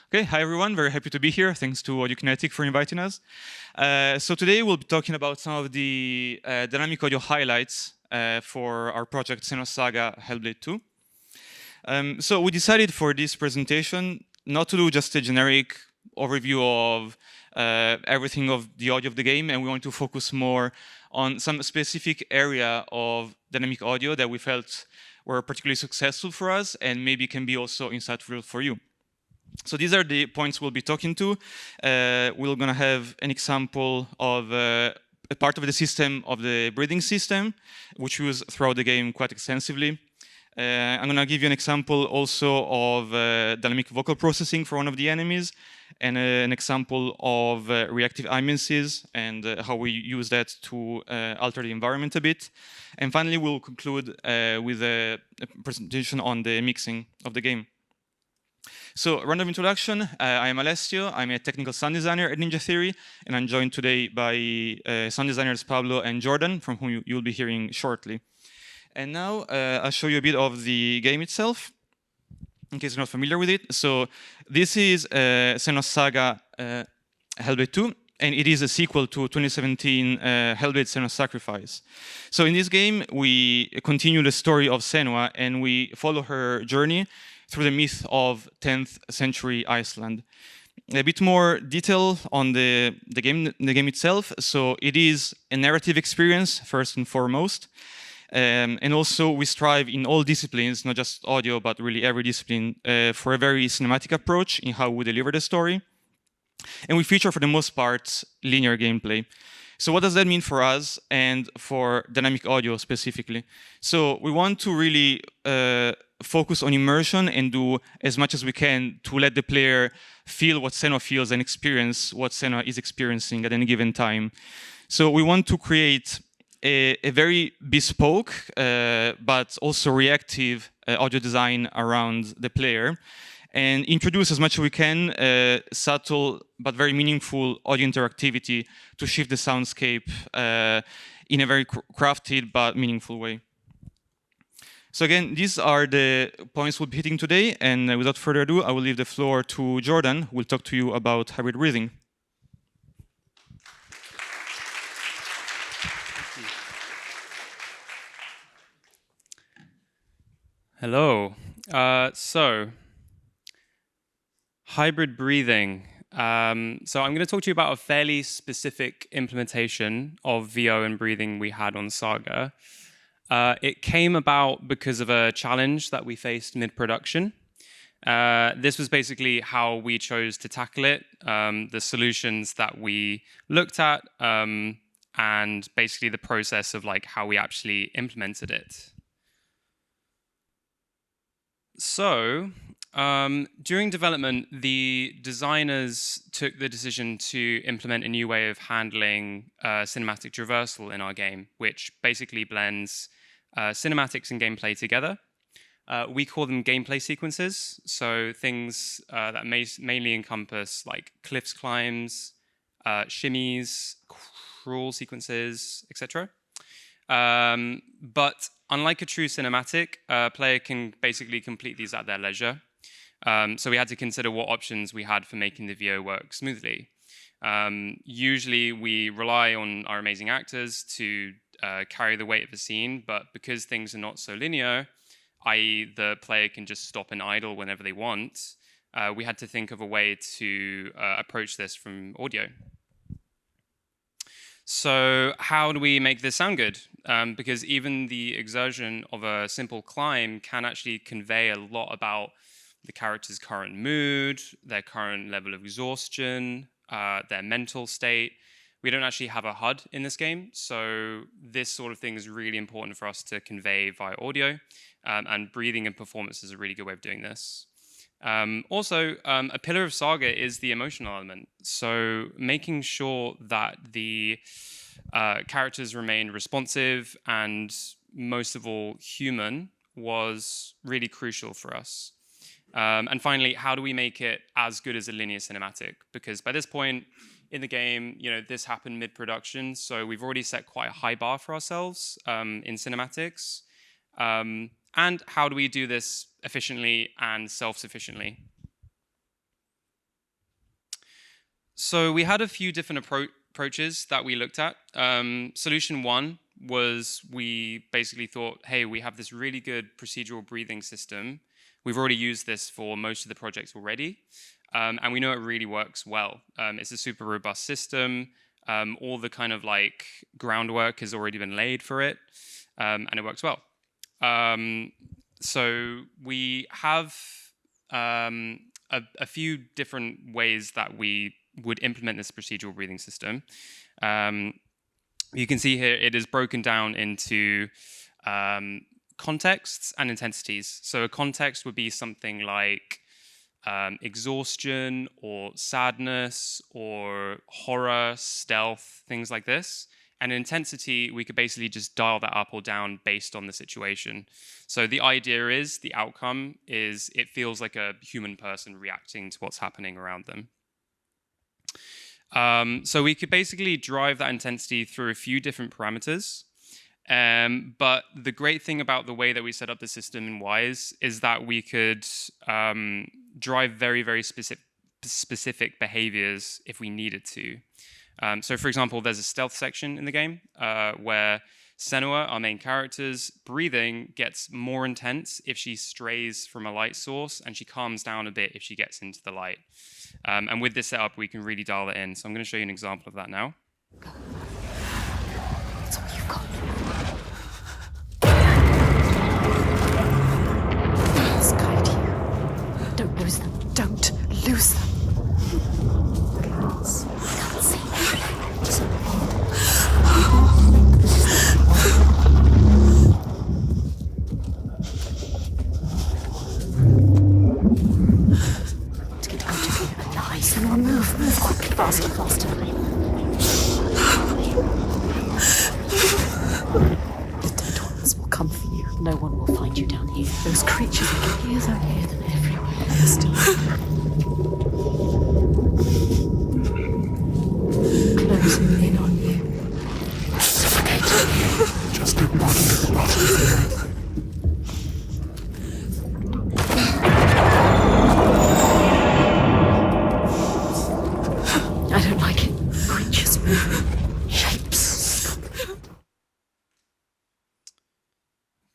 Okay, hi everyone, very happy to be here. Thanks to Audiokinetic for inviting us. So today we'll be talking about some of the dynamic audio highlights for our project Senua Saga Hellblade II. So we decided for this presentation not to do just a generic overview of everything of the audio of the game, and we want to focus more on some specific area of dynamic audio that we felt were particularly successful for us and maybe can be also insightful for you. So these are the points we'll be talking to. We're going to have an example of a part of the system of the breathing system, which we use throughout the game quite extensively. I'm going to give you an example also of dynamic vocal processing for one of the enemies, and an example of reactive ambiences and how we use that to alter the environment a bit. And finally, we'll conclude with a presentation on the mixing of the game. So, random introduction, I am Alessio, I'm a technical sound designer at Ninja Theory, and I'm joined today by sound designers Pablo and Jordan, from whom you'll be hearing shortly. And now, I'll show you a bit of the game itself, in case you're not familiar with it. So, this is Senua Saga Hellblade II, and it is a sequel to 2017 Hellblade Senua Sacrifice. So, in this game, we continue the story of Senua, and we follow her journey through the myth of 10th century Iceland. A bit more detail on the game itself. So it is a narrative experience, first and foremost. And also we strive in all disciplines, not just audio, but really every discipline, for a very cinematic approach in how we deliver the story. And we feature, for the most part, linear gameplay. So what does that mean for us and for dynamic audio specifically? So we want to really focus on immersion and do as much as we can to let the player feel what Senua feels and experience what Senua is experiencing at any given time. So we want to create a very bespoke but also reactive audio design around the player, and introduce as much as we can subtle but very meaningful audio interactivity to shift the soundscape in a very crafted but meaningful way. So again, these are the points we'll be hitting today, and without further ado, I will leave the floor to Jordan, who will talk to you about hybrid breathing. Hello. So, hybrid breathing. So I'm going to talk to you about a fairly specific implementation of VO and breathing we had on Saga. It came about because of a challenge that we faced mid-production. This was basically how we chose to tackle it, the solutions that we looked at, and basically the process of like how we actually implemented it. So, during development, the designers took the decision to implement a new way of handling cinematic traversal in our game, which basically blends cinematics and gameplay together. We call them gameplay sequences, so things that mainly encompass like cliffs climbs, shimmies, crawl sequences, etc. But unlike a true cinematic, a player can basically complete these at their leisure. So we had to consider what options we had for making the VO work smoothly. Usually we rely on our amazing actors to carry the weight of the scene, but because things are not so linear, i.e. the player can just stop and idle whenever they want, we had to think of a way to approach this from audio. So how do we make this sound good? Because even the exertion of a simple climb can actually convey a lot about the character's current mood, their current level of exhaustion, their mental state. We don't actually have a HUD in this game, so this sort of thing is really important for us to convey via audio, and breathing and performance is a really good way of doing this. Also, a pillar of Saga is the emotional element. So making sure that the characters remain responsive and most of all human was really crucial for us. And finally, how do we make it as good as a linear cinematic? Because by this point in the game, this happened mid-production, so we've already set quite a high bar for ourselves in cinematics. And how do we do this efficiently and self-sufficiently? So we had a few different approaches that we looked at. Solution one was we basically thought, hey, we have this really good procedural breathing system. We've already used this for most of the projects already, and we know it really works well. It's a super robust system. All the kind of like groundwork has already been laid for it, and it works well. So we have a few different ways that we would implement this procedural breathing system. You can see here it is broken down into contexts and intensities. So a context would be something like exhaustion or sadness or horror, stealth, things like this. And intensity, we could basically just dial that up or down based on the situation. So the idea is, the outcome is, it feels like a human person reacting to what's happening around them. So we could basically drive that intensity through a few different parameters. But the great thing about the way that we set up the system in Wwise is that we could drive very, very specific behaviors if we needed to. So for example, there's a stealth section in the game where Senua, our main character's breathing gets more intense if she strays from a light source, and she calms down a bit if she gets into the light. And with this setup, we can really dial that in. So I'm going to show you an example of that now. That's all you've got. Let's guide you. Don't lose them. Don't lose them. Girls, I can't see to get out of here alive. Senua, move quickly, faster. The dead ones will come for you. No one will find you down here. Those creatures, you can hear them everywhere. They're still closing in on you. Just keep walking to the bottom. I don't like it. Creatures moving. Shapes.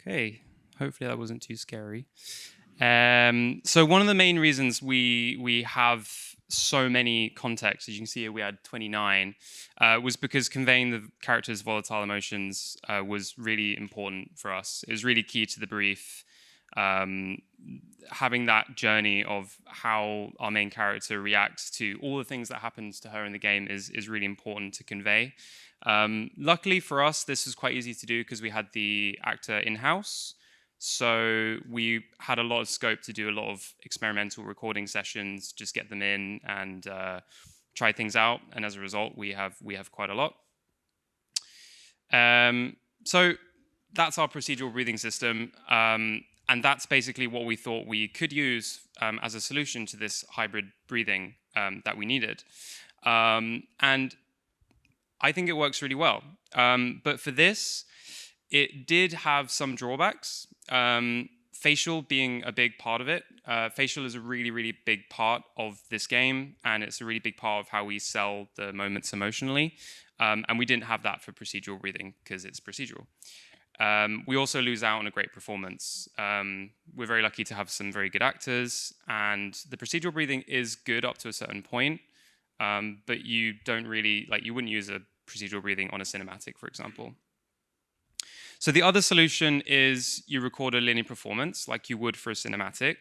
Okay, hopefully that wasn't too scary. So one of the main reasons we have so many contexts, as you can see here, we had 29, was because conveying the character's volatile emotions was really important for us. It was really key to the brief. Having that journey of how our main character reacts to all the things that happens to her in the game is really important to convey. Luckily for us, this was quite easy to do because we had the actor in-house. So we had a lot of scope to do a lot of experimental recording sessions, just get them in and try things out. And as a result, we have quite a lot. So that's our procedural breathing system. And that's basically what we thought we could use as a solution to this hybrid breathing that we needed. And I think it works really well. But for this, it did have some drawbacks. Facial being a big part of it. Facial is a really, really big part of this game, and it's a really big part of how we sell the moments emotionally. And we didn't have that for procedural breathing because it's procedural. We also lose out on a great performance. We're very lucky to have some very good actors, and the procedural breathing is good up to a certain point, but you don't really, you wouldn't use a procedural breathing on a cinematic, for example. So the other solution is you record a linear performance like you would for a cinematic.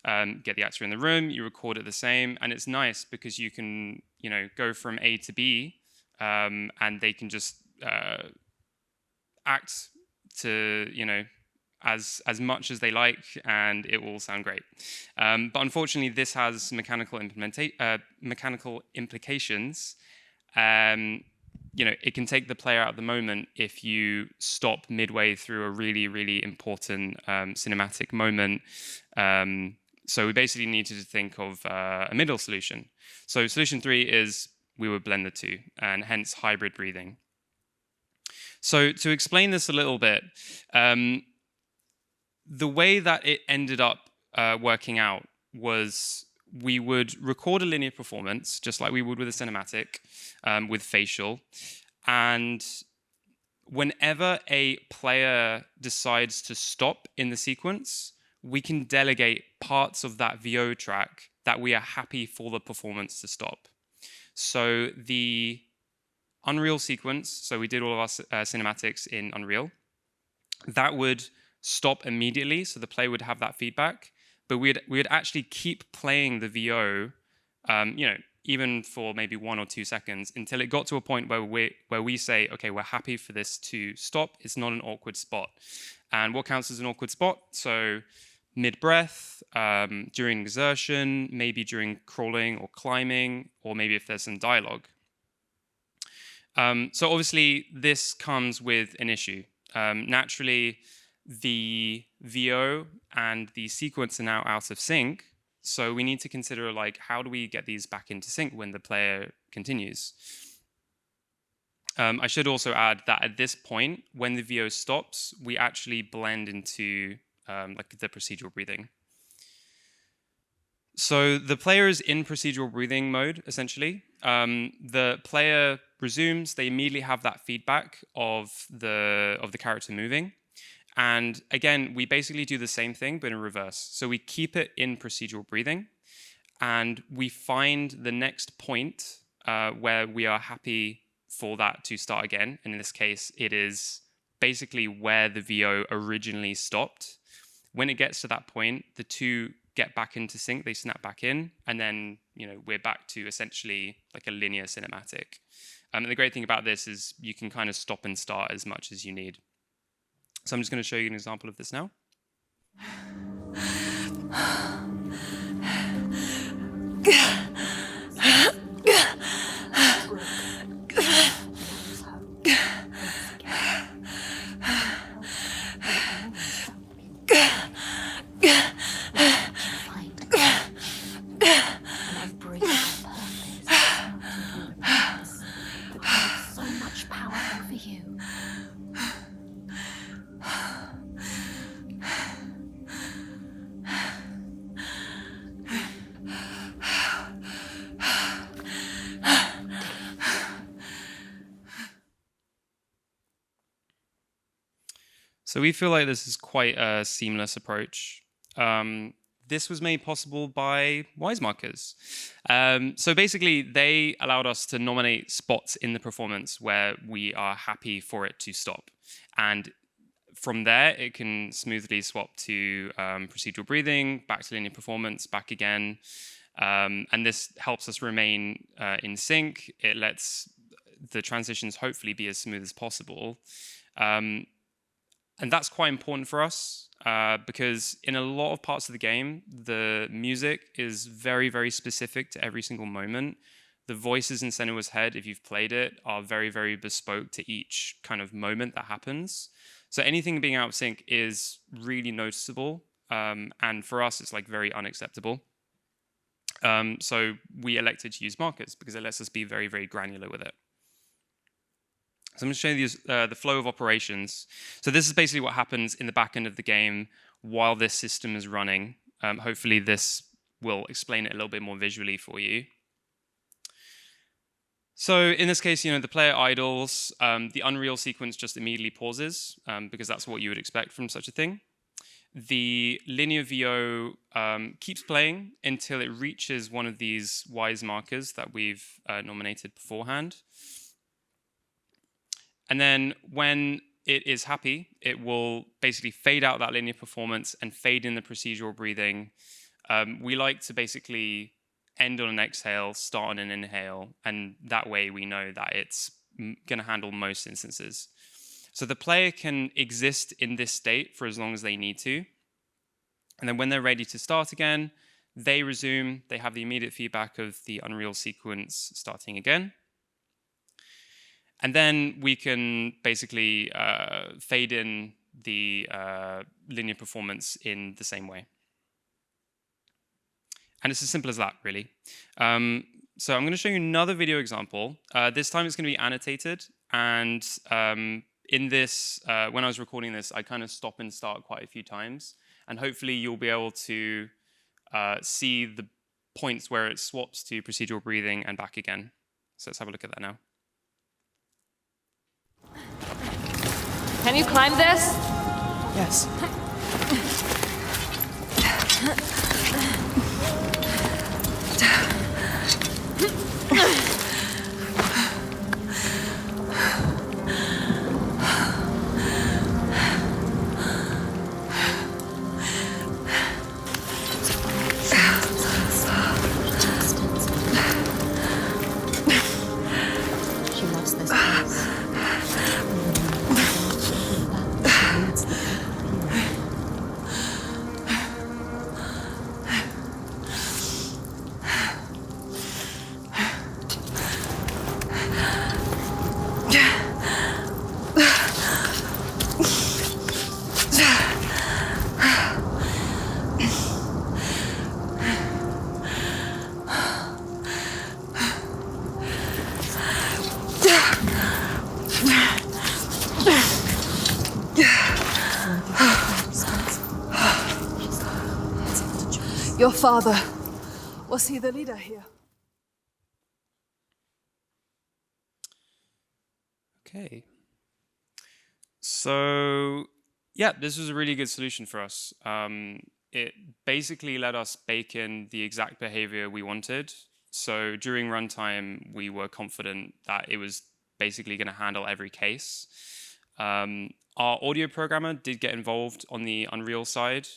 Get the actor in the room, you record it the same, and it's nice because you can, go from A to B, and they can just act to, as much as they like, and it will sound great. But unfortunately, this has mechanical implications. It can take the player out of the moment if you stop midway through a really, really important cinematic moment. So we basically needed to think of a middle solution. So solution 3 is we would blend the two, and hence hybrid breathing. So to explain this a little bit, the way that it ended up working out was we would record a linear performance, just like we would with a cinematic, with facial. And whenever a player decides to stop in the sequence, we can delegate parts of that VO track that we are happy for the performance to stop. So the Unreal sequence, so we did all of our cinematics in Unreal, that would stop immediately, so the player would have that feedback, but we'd actually keep playing the VO, even for maybe 1 or 2 seconds until it got to a point where we say, okay, we're happy for this to stop. It's not an awkward spot. And what counts as an awkward spot? So mid-breath, during exertion, maybe during crawling or climbing, or maybe if there's some dialogue. So obviously, this comes with an issue. Naturally, the VO and the sequence are now out of sync, so we need to consider, like, how do we get these back into sync when the player continues? I should also add that at this point, when the VO stops, we actually blend into like the procedural breathing. So the player is in procedural breathing mode, essentially. The player resumes, they immediately have that feedback of the character moving. And again, we basically do the same thing, but in reverse. So we keep it in procedural breathing, and we find the next point where we are happy for that to start again. And in this case, it is basically where the VO originally stopped. When it gets to that point, the two get back into sync, they snap back in, and then we're back to essentially like a linear cinematic. And the great thing about this is you can kind of stop and start as much as you need. So I'm just going to show you an example of this now. So we feel like this is quite a seamless approach. This was made possible by Wwise markers. So basically, they allowed us to nominate spots in the performance where we are happy for it to stop. And from there, it can smoothly swap to procedural breathing, back to linear performance, back again. And this helps us remain in sync. It lets the transitions hopefully be as smooth as possible. And that's quite important for us because in a lot of parts of the game, the music is very, very specific to every single moment. The voices in Senua's head, if you've played it, are very, very bespoke to each kind of moment that happens. So anything being out of sync is really noticeable. And for us, it's like very unacceptable. So we elected to use markers because it lets us be very, very granular with it. So I'm going to show you the flow of operations. So this is basically what happens in the back end of the game while this system is running. Hopefully this will explain it a little bit more visually for you. So in this case, the player idles. The Unreal sequence just immediately pauses because that's what you would expect from such a thing. The linear VO keeps playing until it reaches one of these Wwise markers that we've nominated beforehand. And then when it is happy, it will basically fade out that linear performance and fade in the procedural breathing. We like to basically end on an exhale, start on an inhale, and that way we know that it's going to handle most instances. So the player can exist in this state for as long as they need to. And then when they're ready to start again, they resume. They have the immediate feedback of the Unreal sequence starting again. And then we can basically fade in the linear performance in the same way. And it's as simple as that, really. So I'm going to show you another video example. This time it's going to be annotated. And in this, when I was recording this, I kind of stop and start quite a few times. And hopefully you'll be able to see points where it swaps to procedural breathing and back again. So let's have a look at that now. Can you climb this? Yes. She loves this place. It's the Your father. Was he the leader here? Okay. So, yeah, this was a really good solution for us. It basically let us bake in the exact behavior we wanted. So during runtime, we were confident that it was basically going to handle every case. Our audio programmer did get involved on the Unreal side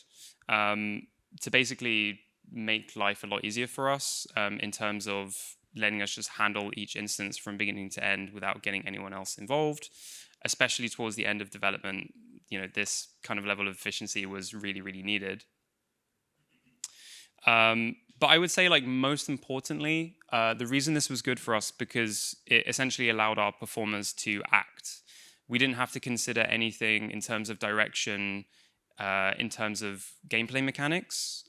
to basically make life a lot easier for us in terms of letting us just handle each instance from beginning to end without getting anyone else involved, especially towards the end of development. You know, this kind of level of efficiency was really, really needed. But I would say, like, most importantly, the reason this was good for us because it essentially allowed our performers to act. We didn't have to consider anything in terms of direction, in terms of gameplay mechanics.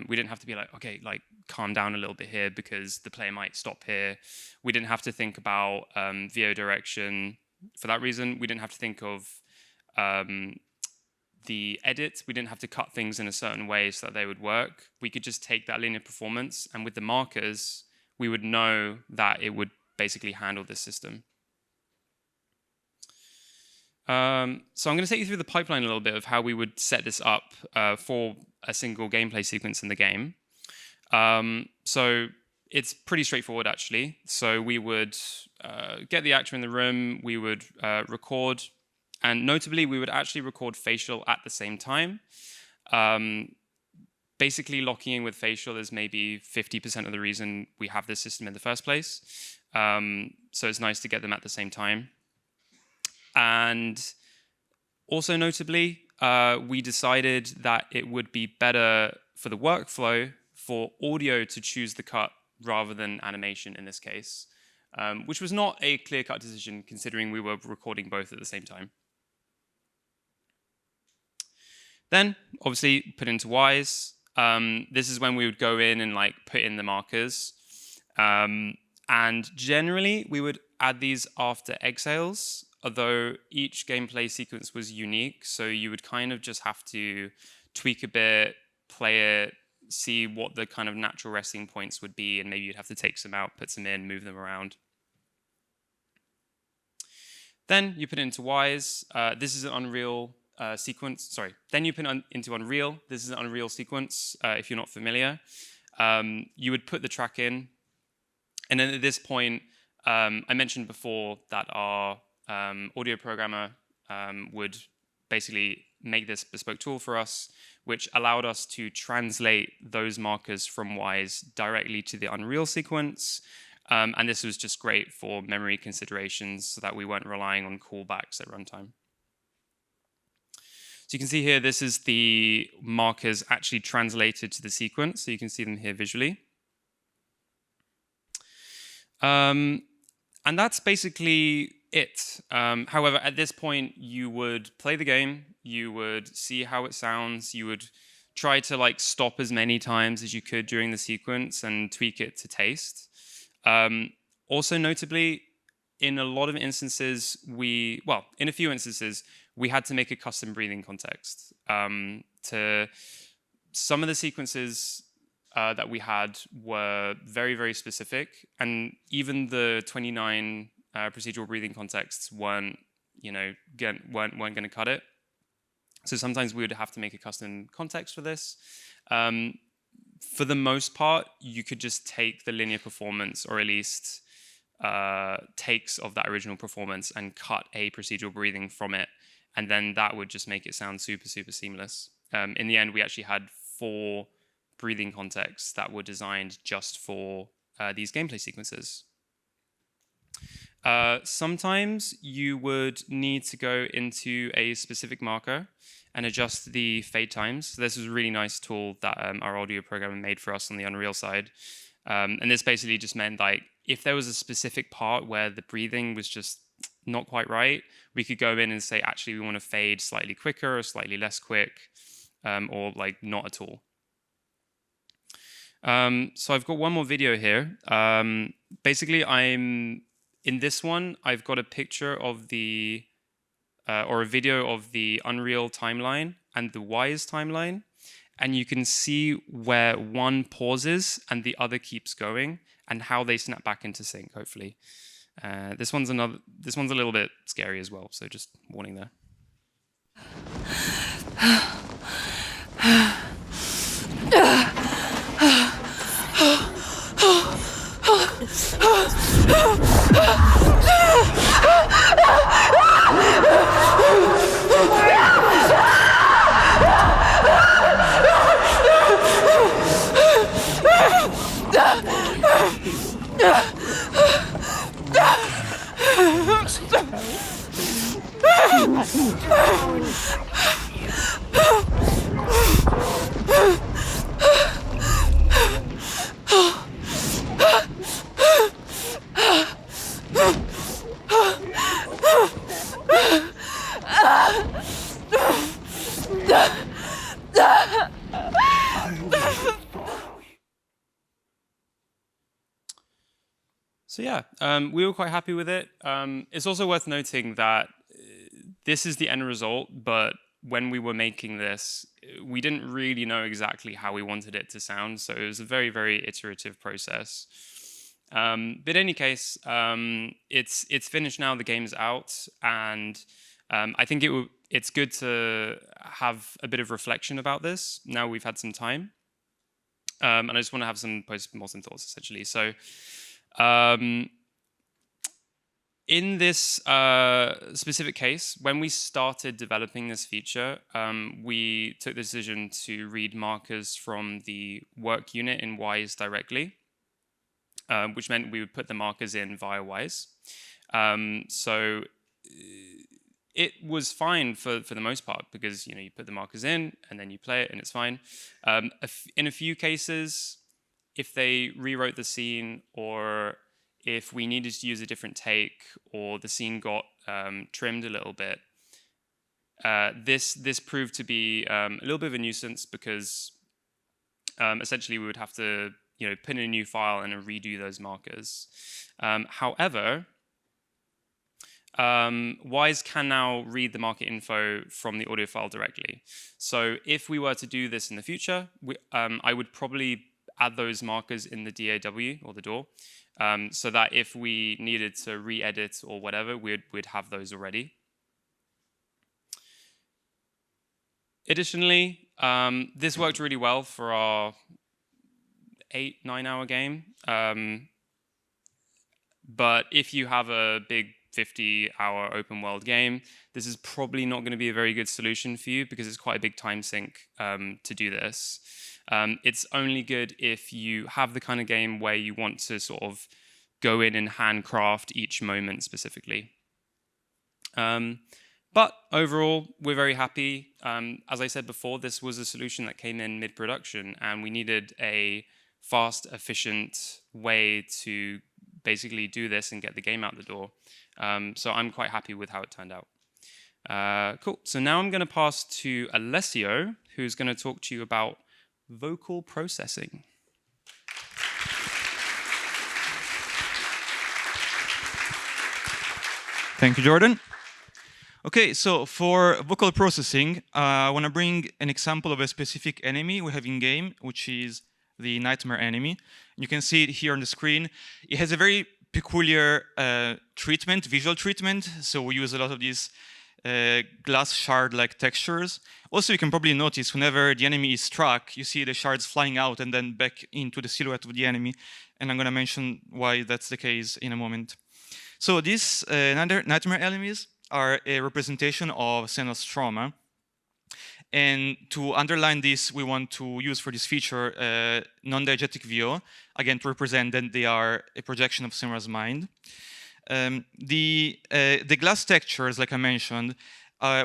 We didn't have to be like, okay, like, calm down a little bit here because the player might stop here. We didn't have to think about VO direction. For that reason, we didn't have to think of the edit. We didn't have to cut things in a certain way so that they would work. We could just take that linear performance, and with the markers, we would know that it would basically handle this system. So I'm going to take you through the pipeline a little bit of how we would set this up for a single gameplay sequence in the game. So it's pretty straightforward, actually. So we would get the actor in the room, we would record, and notably, we would actually record facial at the same time. Basically, locking in with facial is maybe 50% of the reason we have this system in the first place. So it's nice to get them at the same time. And also notably, we decided that it would be better for the workflow for audio to choose the cut rather than animation in this case, which was not a clear-cut decision considering we were recording both at the same time. Then, obviously, put into Wwise. This is when we would go in and like put in the markers. And generally, we would add these after exhales, although each gameplay sequence was unique. So you would kind of just have to tweak a bit, play it, see what the kind of natural resting points would be, and maybe you'd have to take some out, put some in, move them around. Then you put it into Wwise. This is an Unreal sequence. Sorry. Then you put it into Unreal. This is an Unreal sequence, if you're not familiar. You would put the track in. And then at this point, I mentioned before that our audio programmer would basically make this bespoke tool for us, which allowed us to translate those markers from Wwise directly to the Unreal sequence. And this was just great for memory considerations so that we weren't relying on callbacks at runtime. So you can see here, this is the markers actually translated to the sequence. So you can see them here visually. And that's basically it. However, at this point, you would play the game, you would see how it sounds, you would try to like stop as many times as you could during the sequence and tweak it to taste. Also notably, in a lot of instances, in a few instances, we had to make a custom breathing context. To some of the sequences, that we had were very, very specific, and even the 29 procedural breathing contexts weren't going to cut it. So sometimes we would have to make a custom context for this. For the most part, you could just take the linear performance, or at least takes of that original performance, and cut a procedural breathing from it, and then that would just make it sound super, super seamless. In the end, we actually had 4 breathing contexts that were designed just for these gameplay sequences. Sometimes you would need to go into a specific marker and adjust the fade times. So this is a really nice tool that our audio programmer made for us on the Unreal side. And this basically just meant, like, if there was a specific part where the breathing was just not quite right, we could go in and say, actually, we want to fade slightly quicker or slightly less quick, or like not at all. So I've got one more video here. Basically, in this one, I've got a picture of the, or a video of the Unreal timeline and the Wwise timeline. And you can see where one pauses and the other keeps going, and how they snap back into sync, hopefully. This one's a little bit scary as well, so just warning there. So yeah, we were quite happy with it. It's also worth noting that this is the end result, but when we were making this, we didn't really know exactly how we wanted it to sound, so it was a very, very iterative process. But in any case, it's finished now, the game's out, and I think it's good to have a bit of reflection about this now we've had some time. And I just want to have some post-mortem thoughts, essentially. So in this specific case, when we started developing this feature, we took the decision to read markers from the work unit in Wwise directly, which meant we would put the markers in via Wwise. So it was fine for the most part, because you put the markers in and then you play it and it's fine. In a few cases, if they rewrote the scene, or if we needed to use a different take, or the scene got trimmed a little bit, this proved to be a little bit of a nuisance, because essentially we would have to put in a new file and redo those markers. However, Wwise can now read the marker info from the audio file directly. So if we were to do this in the future, I would probably add those markers in the DAW, or the DAW, so that if we needed to re-edit or whatever, we'd have those already. Additionally, this worked really well for our 8-9 hour game. But if you have a big 50-hour open world game, this is probably not going to be a very good solution for you, because it's quite a big time sink to do this. It's only good if you have the kind of game where you want to sort of go in and handcraft each moment specifically. But overall, we're very happy. As I said before, this was a solution that came in mid-production, and we needed a fast, efficient way to basically do this and get the game out the door. So I'm quite happy with how it turned out. Cool. So now I'm going to pass to Alessio, who's going to talk to you about vocal processing. Thank you, Jordan. Okay, so for vocal processing, I want to bring an example of a specific enemy we have in game, which is the nightmare enemy. You can see it here on the screen. It has a very peculiar treatment, visual treatment. So we use a lot of these glass shard-like textures. Also, you can probably notice whenever the enemy is struck, you see the shards flying out and then back into the silhouette of the enemy. And I'm going to mention why that's the case in a moment. So these nightmare enemies are a representation of Senua's trauma. And to underline this, we want to use for this feature non-diegetic VO, again, to represent that they are a projection of Senua's mind. The glass textures, like I mentioned,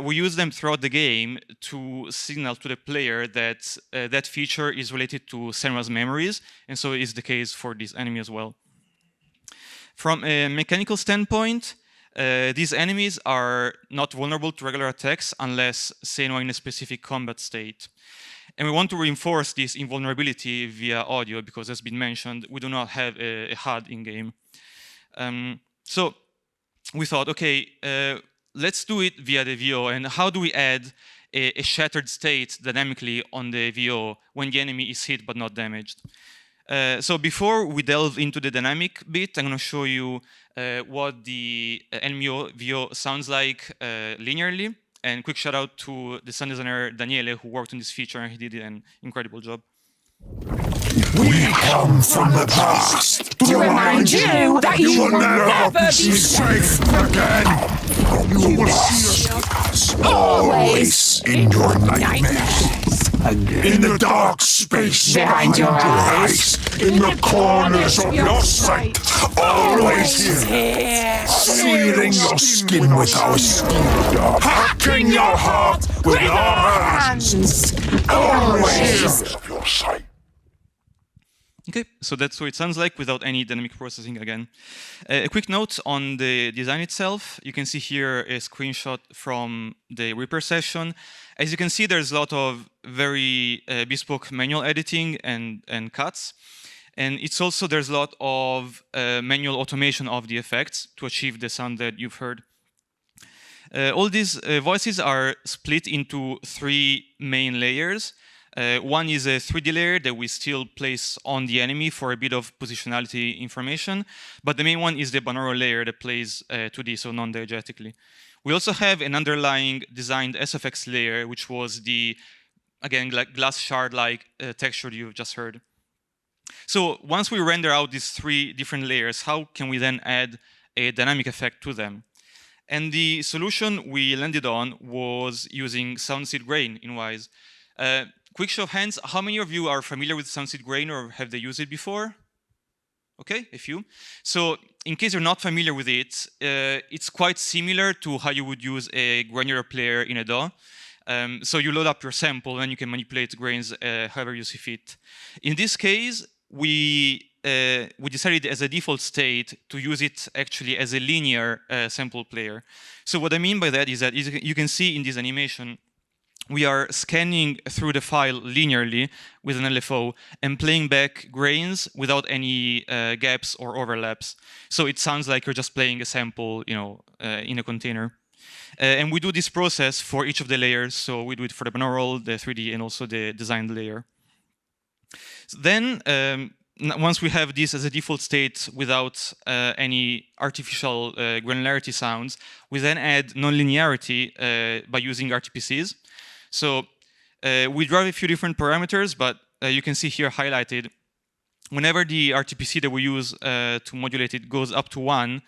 we use them throughout the game to signal to the player that that feature is related to Senua's memories, and so is the case for this enemy as well. From a mechanical standpoint, these enemies are not vulnerable to regular attacks unless Senua in a specific combat state. And we want to reinforce this invulnerability via audio because, as been mentioned, we do not have a HUD in-game. So we thought, okay, let's do it via the VO. And how do we add a shattered state dynamically on the VO when the enemy is hit but not damaged? So before we delve into the dynamic bit, I'm going to show you what the enemy VO sounds like linearly. And quick shout out to the sound designer Daniele, who worked on this feature, and he did an incredible job. We come from the past to remind you that you will never be safe again. You will see us always in your nightmares. In the dark space behind your eyes, in the corners of your sight, always here, searing your skin with our steel, hacking your heart with our hands, always of your sight. Okay, so that's what it sounds like without any dynamic processing again. A quick note on the design itself. You can see here a screenshot from the Reaper session. As you can see, there's a lot of very bespoke manual editing and cuts. And it's also, there's a lot of manual automation of the effects to achieve the sound that you've heard. All these voices are split into 3 main layers. One is a 3D layer that we still place on the enemy for a bit of positionality information, but the main one is the binaural layer that plays 2D, so non-diegetically. We also have an underlying designed SFX layer, which was the, again, like glass shard-like texture you've just heard. So once we render out these 3 different layers, how can we then add a dynamic effect to them? And the solution we landed on was using soundseed grain in Wwise. Quick show of hands, how many of you are familiar with soundseed grain or have they used it before? Okay, a few. So in case you're not familiar with it, it's quite similar to how you would use a granular player in a DAW. So you load up your sample and you can manipulate grains however you see fit. In this case, we decided as a default state to use it actually as a linear sample player. So what I mean by that is that you can see in this animation, we are scanning through the file linearly with an LFO and playing back grains without any gaps or overlaps. So it sounds like you're just playing a sample, in a container. And we do this process for each of the layers. So we do it for the binaural, the 3D, and also the designed layer. So then, once we have this as a default state without any artificial granularity sounds, we then add nonlinearity by using RTPCs. So we drive a few different parameters, but you can see here highlighted, whenever the RTPC that we use to modulate it goes up to 1,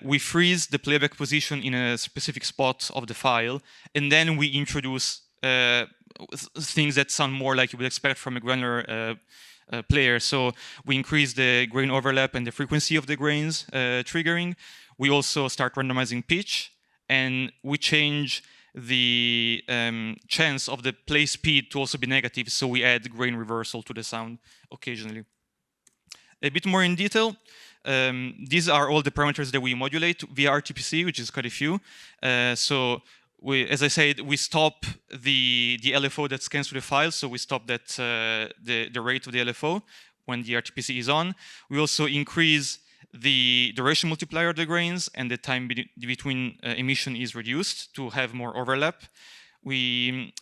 we freeze the playback position in a specific spot of the file, and then we introduce things that sound more like you would expect from a granular player. So we increase the grain overlap and the frequency of the grains triggering. We also start randomizing pitch, and we change the chance of the play speed to also be negative, so we add grain reversal to the sound occasionally. A bit more in detail, these are all the parameters that we modulate via RTPC, which is quite a few. So as I said, we stop the LFO that scans through the file, so we stop that the rate of the LFO when the RTPC is on. We also increase the duration multiplier of the grains, and the time between emission is reduced to have more overlap. We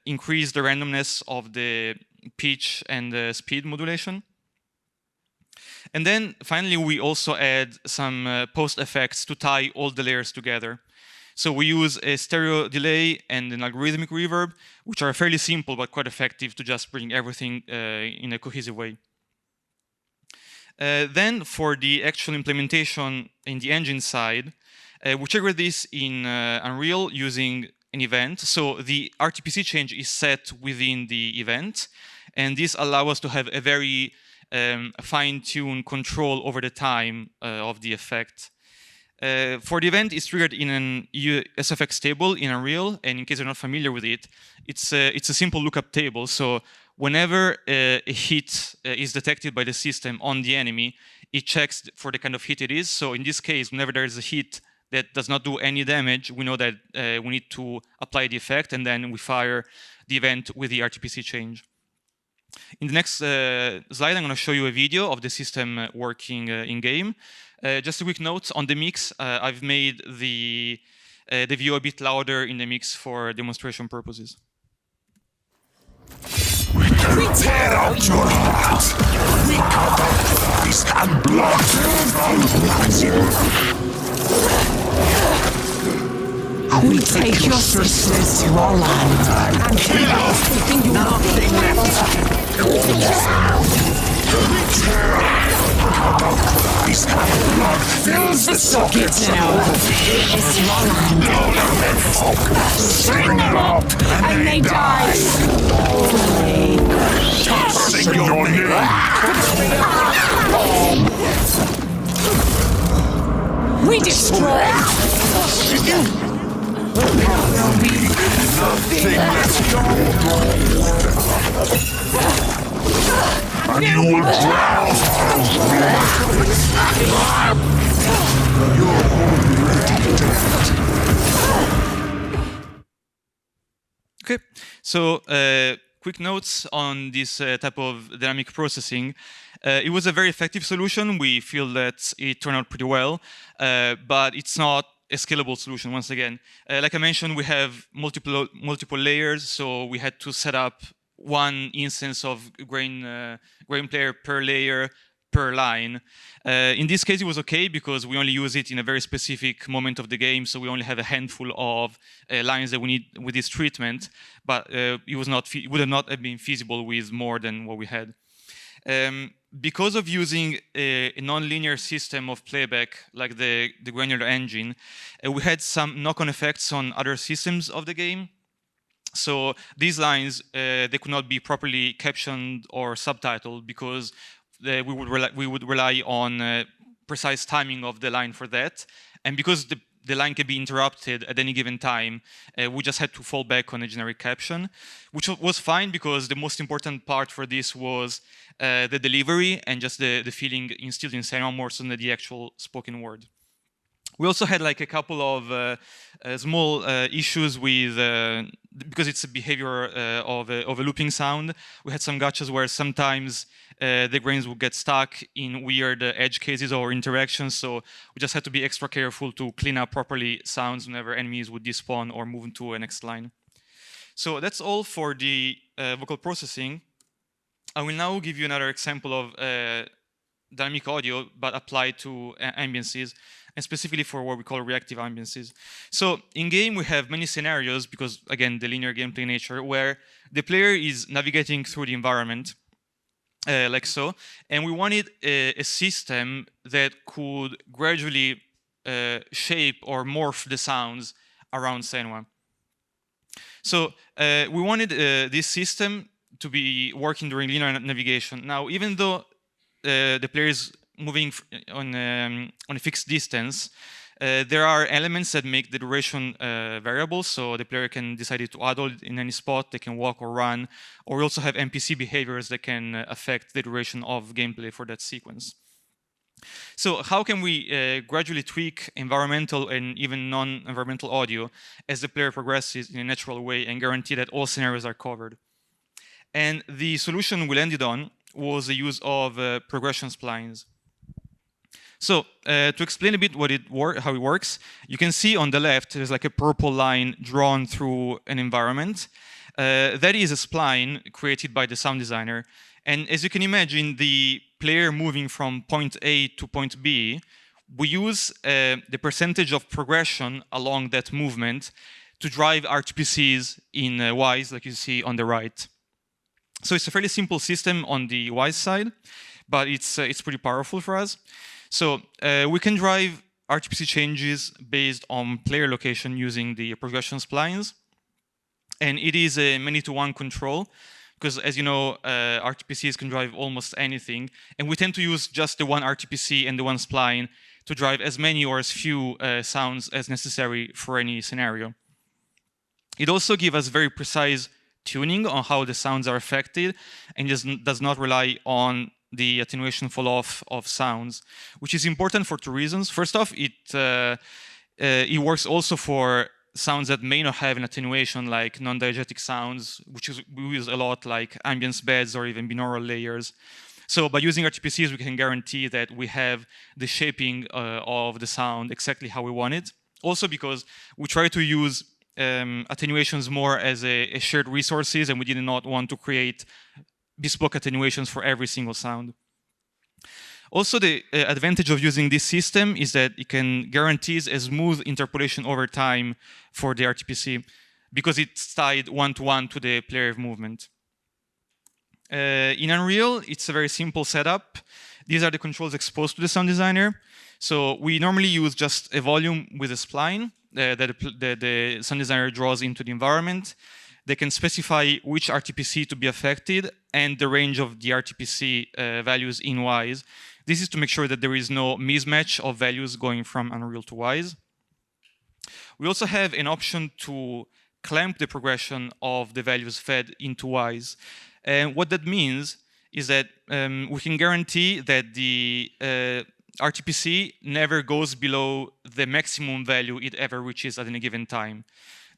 increase the randomness of the pitch and speed modulation. And then finally, we also add some post effects to tie all the layers together. So we use a stereo delay and an algorithmic reverb, which are fairly simple but quite effective to just bring everything in a cohesive way. Then for the actual implementation in the engine side, we trigger this in Unreal using an event. So the RTPC change is set within the event, and this allows us to have a very fine-tuned control over the time of the effect. For the event, it's triggered in an SFX table in Unreal, and in case you're not familiar with it, it's a simple lookup table. So whenever a hit is detected by the system on the enemy, it checks for the kind of hit it is. So in this case, whenever there is a hit that does not do any damage, we know that we need to apply the effect, and then we fire the event with the RTPC change. In the next slide, I'm going to show you a video of the system working in-game. Just a quick note on the mix. I've made the view a bit louder in the mix for demonstration purposes. We tear out your heart. We cut off eyes and blood. We take your sisters to our land and kill off nothing left. Eyes and blood fills the sockets now. It's your land. String them up And they die slowly. Sing your name. We destroy. Nothing left. And you will drown. Okay, so quick notes on this type of dynamic processing. It was a very effective solution. We feel that it turned out pretty well, but it's not a scalable solution once again. Like I mentioned, we have multiple layers, so we had to set up one instance of grain player per layer per line. In this case, it was okay because we only use it in a very specific moment of the game, so we only have a handful of lines that we need with this treatment, but it would not have been feasible with more than what we had. Because of using a non-linear system of playback like the granular engine, we had some knock-on effects on other systems of the game. So these lines, they could not be properly captioned or subtitled because we would rely on precise timing of the line for that. And because the line can be interrupted at any given time, we just had to fall back on a generic caption, which was fine because the most important part for this was the delivery and just the feeling instilled in Senua more so than the actual spoken word. We also had like a couple of small issues with, because it's a behavior of a looping sound. We had some gotchas where sometimes the grains would get stuck in weird edge cases or interactions, so we just had to be extra careful to clean up properly sounds whenever enemies would despawn or move into a next line. So that's all for the vocal processing. I will now give you another example of dynamic audio, but applied to ambiences, and specifically for what we call reactive ambiences. So in-game, we have many scenarios, because again, the linear gameplay nature, where the player is navigating through the environment, like so, and we wanted a system that could gradually shape or morph the sounds around Senua. So we wanted this system to be working during linear navigation. Now, even though the player is moving on a fixed distance, there are elements that make the duration variable, so the player can decide to idle in any spot, they can walk or run, or we also have NPC behaviors that can affect the duration of gameplay for that sequence. So how can we gradually tweak environmental and even non-environmental audio as the player progresses in a natural way and guarantee that all scenarios are covered? And the solution we landed on was the use of progression splines. So to explain a bit how it works, you can see on the left there's like a purple line drawn through an environment. that is a spline created by the sound designer. And as you can imagine, the player moving from point A to point B, we use the percentage of progression along that movement to drive RTPCs in Wwise, like you see on the right. So it's a fairly simple system on the Wwise side, but it's pretty powerful for us. So we can drive RTPC changes based on player location using the progression splines. And it is a many-to-one control, because as you know, RTPCs can drive almost anything. And we tend to use just the one RTPC and the one spline to drive as many or as few sounds as necessary for any scenario. It also gives us very precise tuning on how the sounds are affected, and does not rely on the attenuation fall-off of sounds, which is important for two reasons. First off, it works also for sounds that may not have an attenuation, like non-diegetic sounds, which we use a lot, like ambience beds or even binaural layers. So by using RTPCs, we can guarantee that we have the shaping of the sound exactly how we want it. Also because we try to use attenuations more as a shared resources, and we did not want to create bespoke attenuations for every single sound. Also, the advantage of using this system is that it can guarantee a smooth interpolation over time for the RTPC, because it's tied one-to-one to the player movement. In Unreal, it's a very simple setup. These are the controls exposed to the sound designer. So we normally use just a volume with a spline that the sound designer draws into the environment. They can specify which RTPC to be affected and the range of the RTPC values in Wwise. This is to make sure that there is no mismatch of values going from Unreal to Wwise. We also have an option to clamp the progression of the values fed into Wwise. And what that means is that we can guarantee that the RTPC never goes below the maximum value it ever reaches at any given time.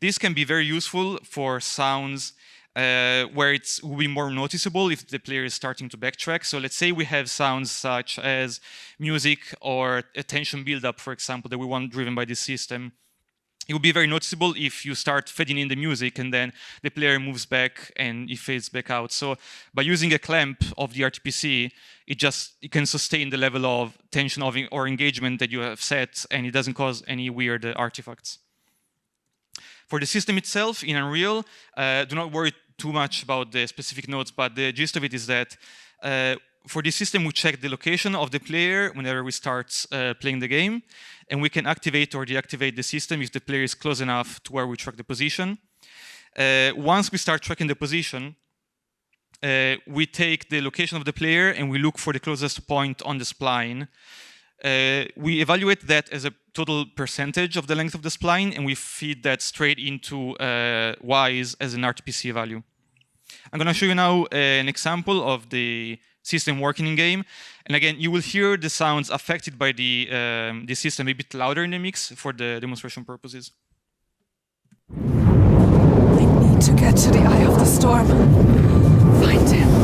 This can be very useful for sounds where it will be more noticeable if the player is starting to backtrack. So let's say we have sounds such as music or a tension buildup, for example, that we want driven by this system. It will be very noticeable if you start feeding in the music and then the player moves back and it fades back out. So by using a clamp of the RTPC, it can sustain the level of tension or engagement that you have set, and it doesn't cause any weird artifacts. For the system itself in Unreal, do not worry too much about the specific nodes, but the gist of it is that for this system, we check the location of the player whenever we start playing the game, and we can activate or deactivate the system if the player is close enough to where we track the position. Once we start tracking the position, we take the location of the player and we look for the closest point on the spline. We evaluate that as a total percentage of the length of the spline, and we feed that straight into Wwise as an RTPC value. I'm going to show you now an example of the system working in game. And again, you will hear the sounds affected by the system a bit louder in the mix for the demonstration purposes. I need to get to the eye of the storm. Find him.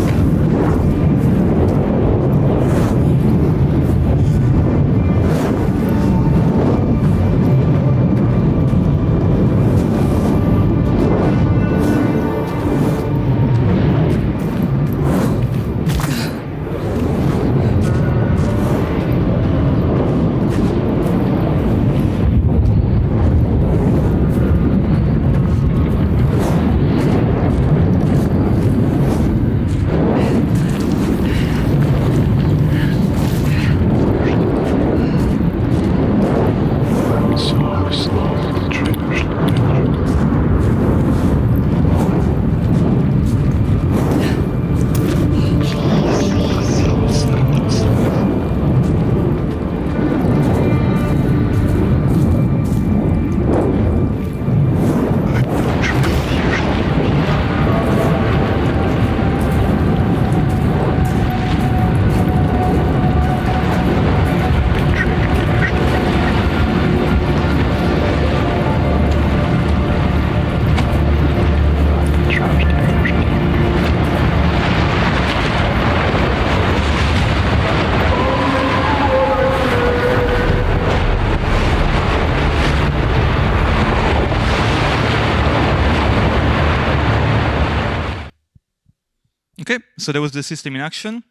Okay, so that was the system in action.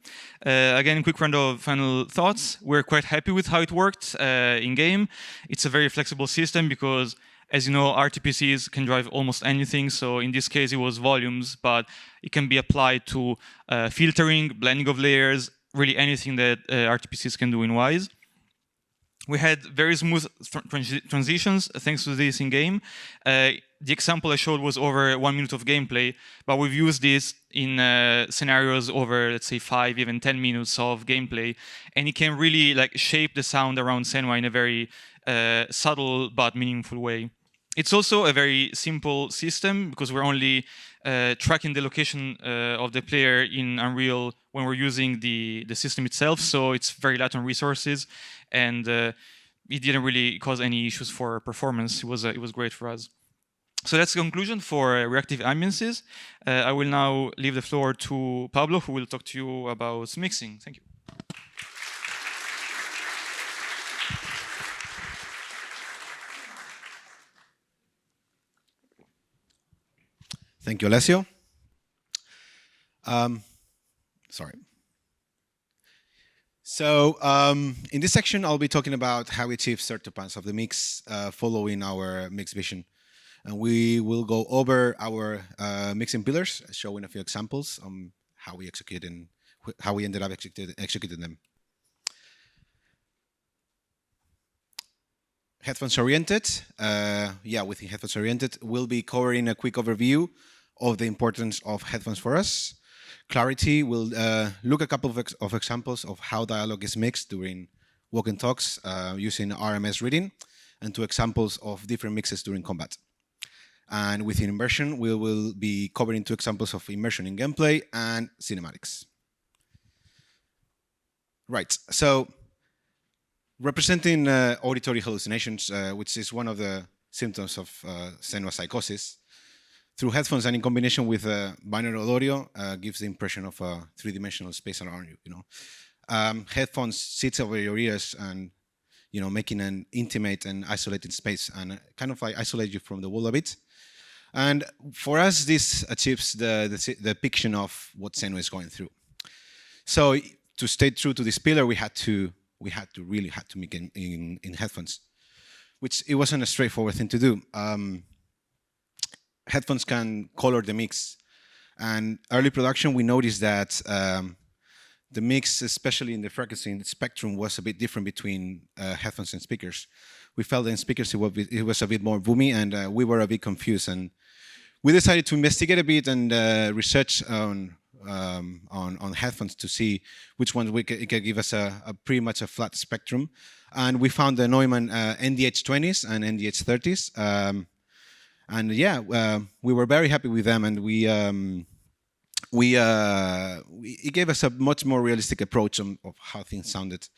Again, quick round of final thoughts. We're quite happy with how it worked in-game. It's a very flexible system because, as you know, RTPCs can drive almost anything. So in this case, it was volumes, but it can be applied to filtering, blending of layers, really anything that RTPCs can do in Wwise. We had very smooth transitions thanks to this in-game. The example I showed was over 1 minute of gameplay, but we've used this in scenarios over, let's say, 5, even 10 minutes of gameplay, and it can really like shape the sound around Senua in a very subtle but meaningful way. It's also a very simple system because we're only tracking the location of the player in Unreal when we're using the system itself, so it's very light on resources, and it didn't really cause any issues for performance. It was great for us. So that's the conclusion for reactive ambiences. I will now leave the floor to Pablo, who will talk to you about mixing. Thank you. Thank you, Alessio. Sorry. So in this section, I'll be talking about how we achieve certain parts of the mix following our mix vision. And we will go over our mixing pillars, showing a few examples on how we execute and how we ended up executing them. Headphones oriented. Within headphones oriented, we'll be covering a quick overview of the importance of headphones for us. Clarity will look a couple of examples of how dialogue is mixed during walk and talks using RMS reading, and 2 examples of different mixes during combat. And within immersion, we will be covering 2 examples of immersion in gameplay and cinematics. Right, so representing auditory hallucinations, which is one of the symptoms of Senua psychosis, through headphones and in combination with binaural audio, gives the impression of a 3-dimensional space around you. Headphones sit over your ears and making an intimate and isolated space, and kind of like isolate you from the world a bit. And for us, this achieves the depiction of what Senua is going through. So to stay true to this pillar, we had to really make it in headphones, which it wasn't a straightforward thing to do. Headphones can color the mix, and early production we noticed that the mix, especially in the frequency spectrum, was a bit different between headphones and speakers. We felt that in speakers it was a bit more boomy, and we were a bit confused. And we decided to investigate a bit and research on headphones to see which ones it could give us a pretty much a flat spectrum. And we found the Neumann NDH20s and NDH30s. We were very happy with them, and it gave us a much more realistic approach of how things sounded,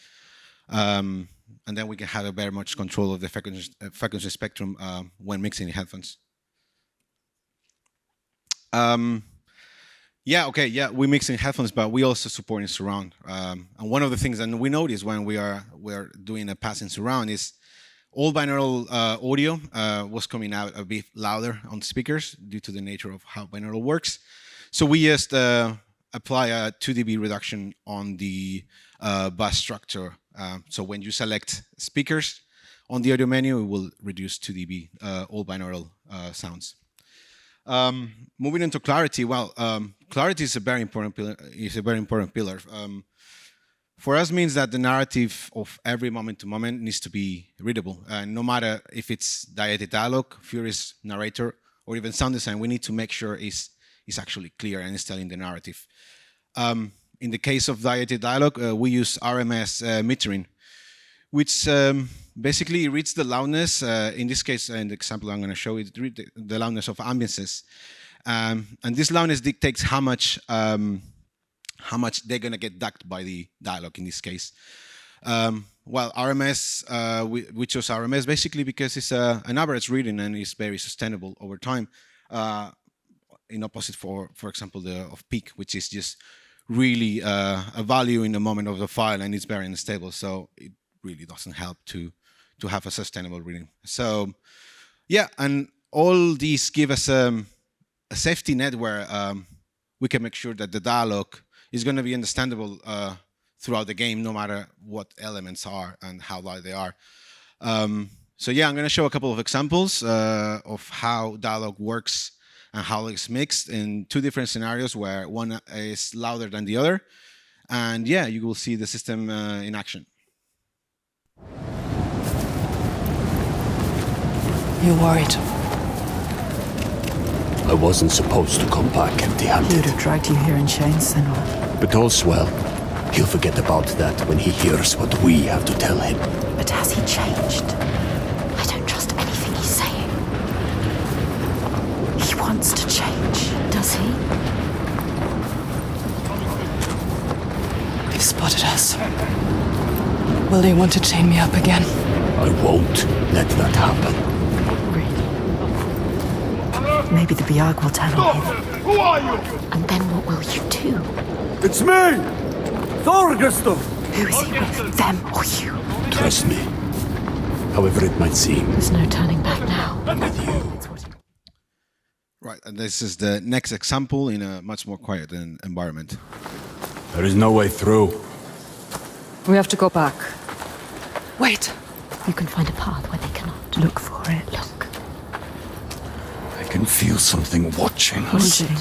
and then we can have a very much control of the frequency spectrum when mixing in headphones. We mix in headphones, but we also support in surround. And one of the things that we noticed when we're doing a pass in surround is all binaural audio was coming out a bit louder on speakers due to the nature of how binaural works. So we just apply a 2 dB reduction on the bus structure. So when you select speakers on the audio menu, it will reduce 2 dB all binaural sounds. Moving into clarity, clarity is a very important pillar. For us, means that the narrative of every moment to moment needs to be readable. No matter if it's diegetic dialogue, furious narrator, or even sound design, we need to make sure it's actually clear and it's telling the narrative. In the case of diegetic dialogue, we use RMS metering, which basically reads the loudness. In this case, in the example I'm going to show, it reads the loudness of ambiences. And this loudness dictates how much they're going to get ducked by the dialogue in this case. RMS, we chose RMS basically because it's an average reading and it's very sustainable over time. In opposite, for example, of peak, which is just really a value in the moment of the file, and it's very unstable. So it really doesn't help to have a sustainable reading. So and all these give us a safety net where we can make sure that the dialogue is going to be understandable throughout the game, no matter what elements are and how loud they are. So yeah, I'm going to show a couple of examples of how dialogue works and how it's mixed in two different scenarios where one is louder than the other. And yeah, you will see the system in action. You're worried. I wasn't supposed to come back empty-handed. He'd have dragged you here in chains, Senua. But all's well. He'll forget about that when he hears what we have to tell him. But has he changed? I don't trust anything he's saying. He wants to change, does he? They've spotted us. Will they want to chain me up again? I won't let that happen. Really? Maybe the Biag will turn on him. Who are you? And then what will you do? It's me! Thorgestov! Who is he with, them or you? Trust me. However it might seem. There's no turning back now. I'm with you. Right, and this is the next example in a much more quiet environment. There is no way through. We have to go back. Wait. You can find a path where they cannot. Look for it. Look. I can feel something watching us. Watching.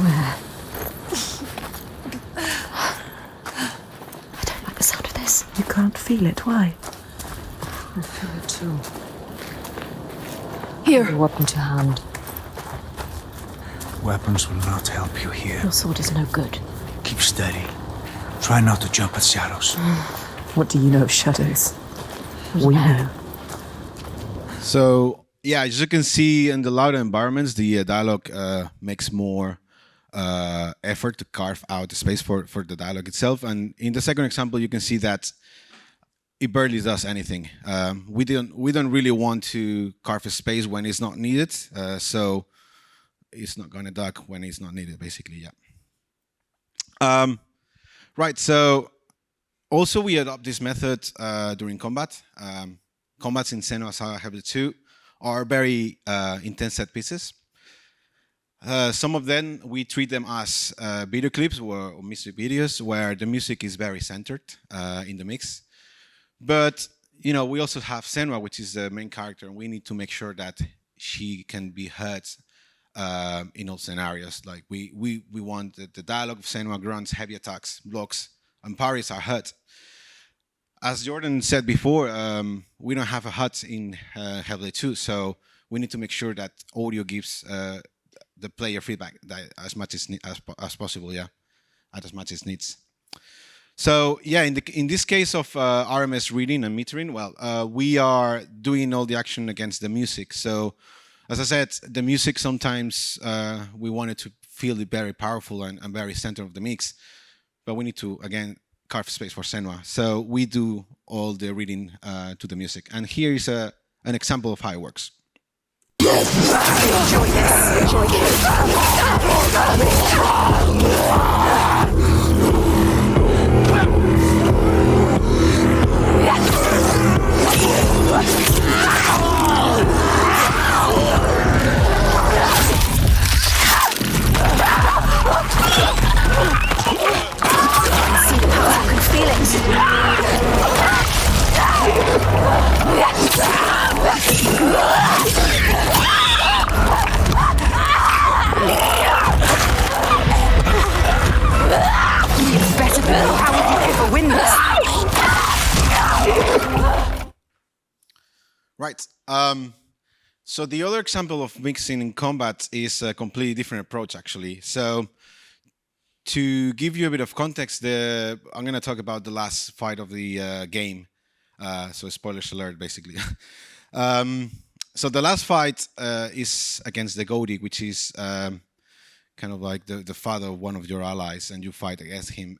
Where? I don't like the sound of this. You can't feel it. Why? I feel it too. Here. Your weapon to hand. Weapons will not help you here. Your sword is no good. Keep steady. Try not to jump at shadows. What do you know of shadows? We know. So yeah, as you can see in the louder environments, the dialogue makes more effort to carve out the space for the dialogue itself. And in the second example, you can see that it barely does anything. We don't really want to carve a space when it's not needed. So it's not going to duck when it's not needed, basically. Yeah. Right. So also we adopt this method during combat. Combats in Senua Saga Hellblade II are very intense set pieces. Some of them, we treat them as video clips or music videos where the music is very centered in the mix. But, you know, we also have Senua, which is the main character, and we need to make sure that she can be heard in all scenarios. Like we want the dialogue of Senua, grunts, heavy attacks, blocks, and parries are heard. As Jordan said before, we don't have a HUD in Hellblade 2, so we need to make sure that audio gives the player feedback as much as possible, yeah, as much as needs. So yeah, in this case of RMS reading and metering, well, we are doing all the action against the music. So as I said, the music sometimes we wanted to feel it very powerful and very center of the mix, but we need to again carve space for Senua. So we do all the reading to the music, and here is an example of how it works. Right. So the other example of mixing in combat is a completely different approach, actually. So to give you a bit of context, I'm going to talk about the last fight of the game. So spoilers alert, basically. So the last fight is against the Godi, which is kind of like the father of one of your allies, and you fight against him.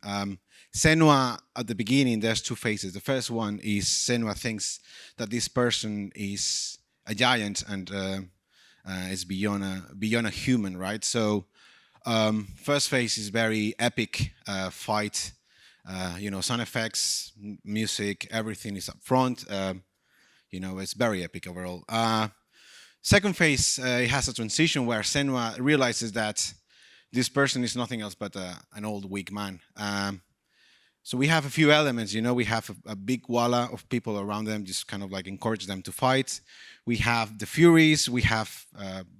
Senua, at the beginning, there's two phases. The first one is Senua thinks that this person is a giant and is beyond a human, right? So first phase is very epic fight. You know, sound effects, music, everything is up front. You know, it's very epic overall. Second phase, it has a transition where Senua realizes that this person is nothing else but an old weak man. So we have a few elements, we have a big walla of people around them, just kind of like encourage them to fight. We have the Furies, we have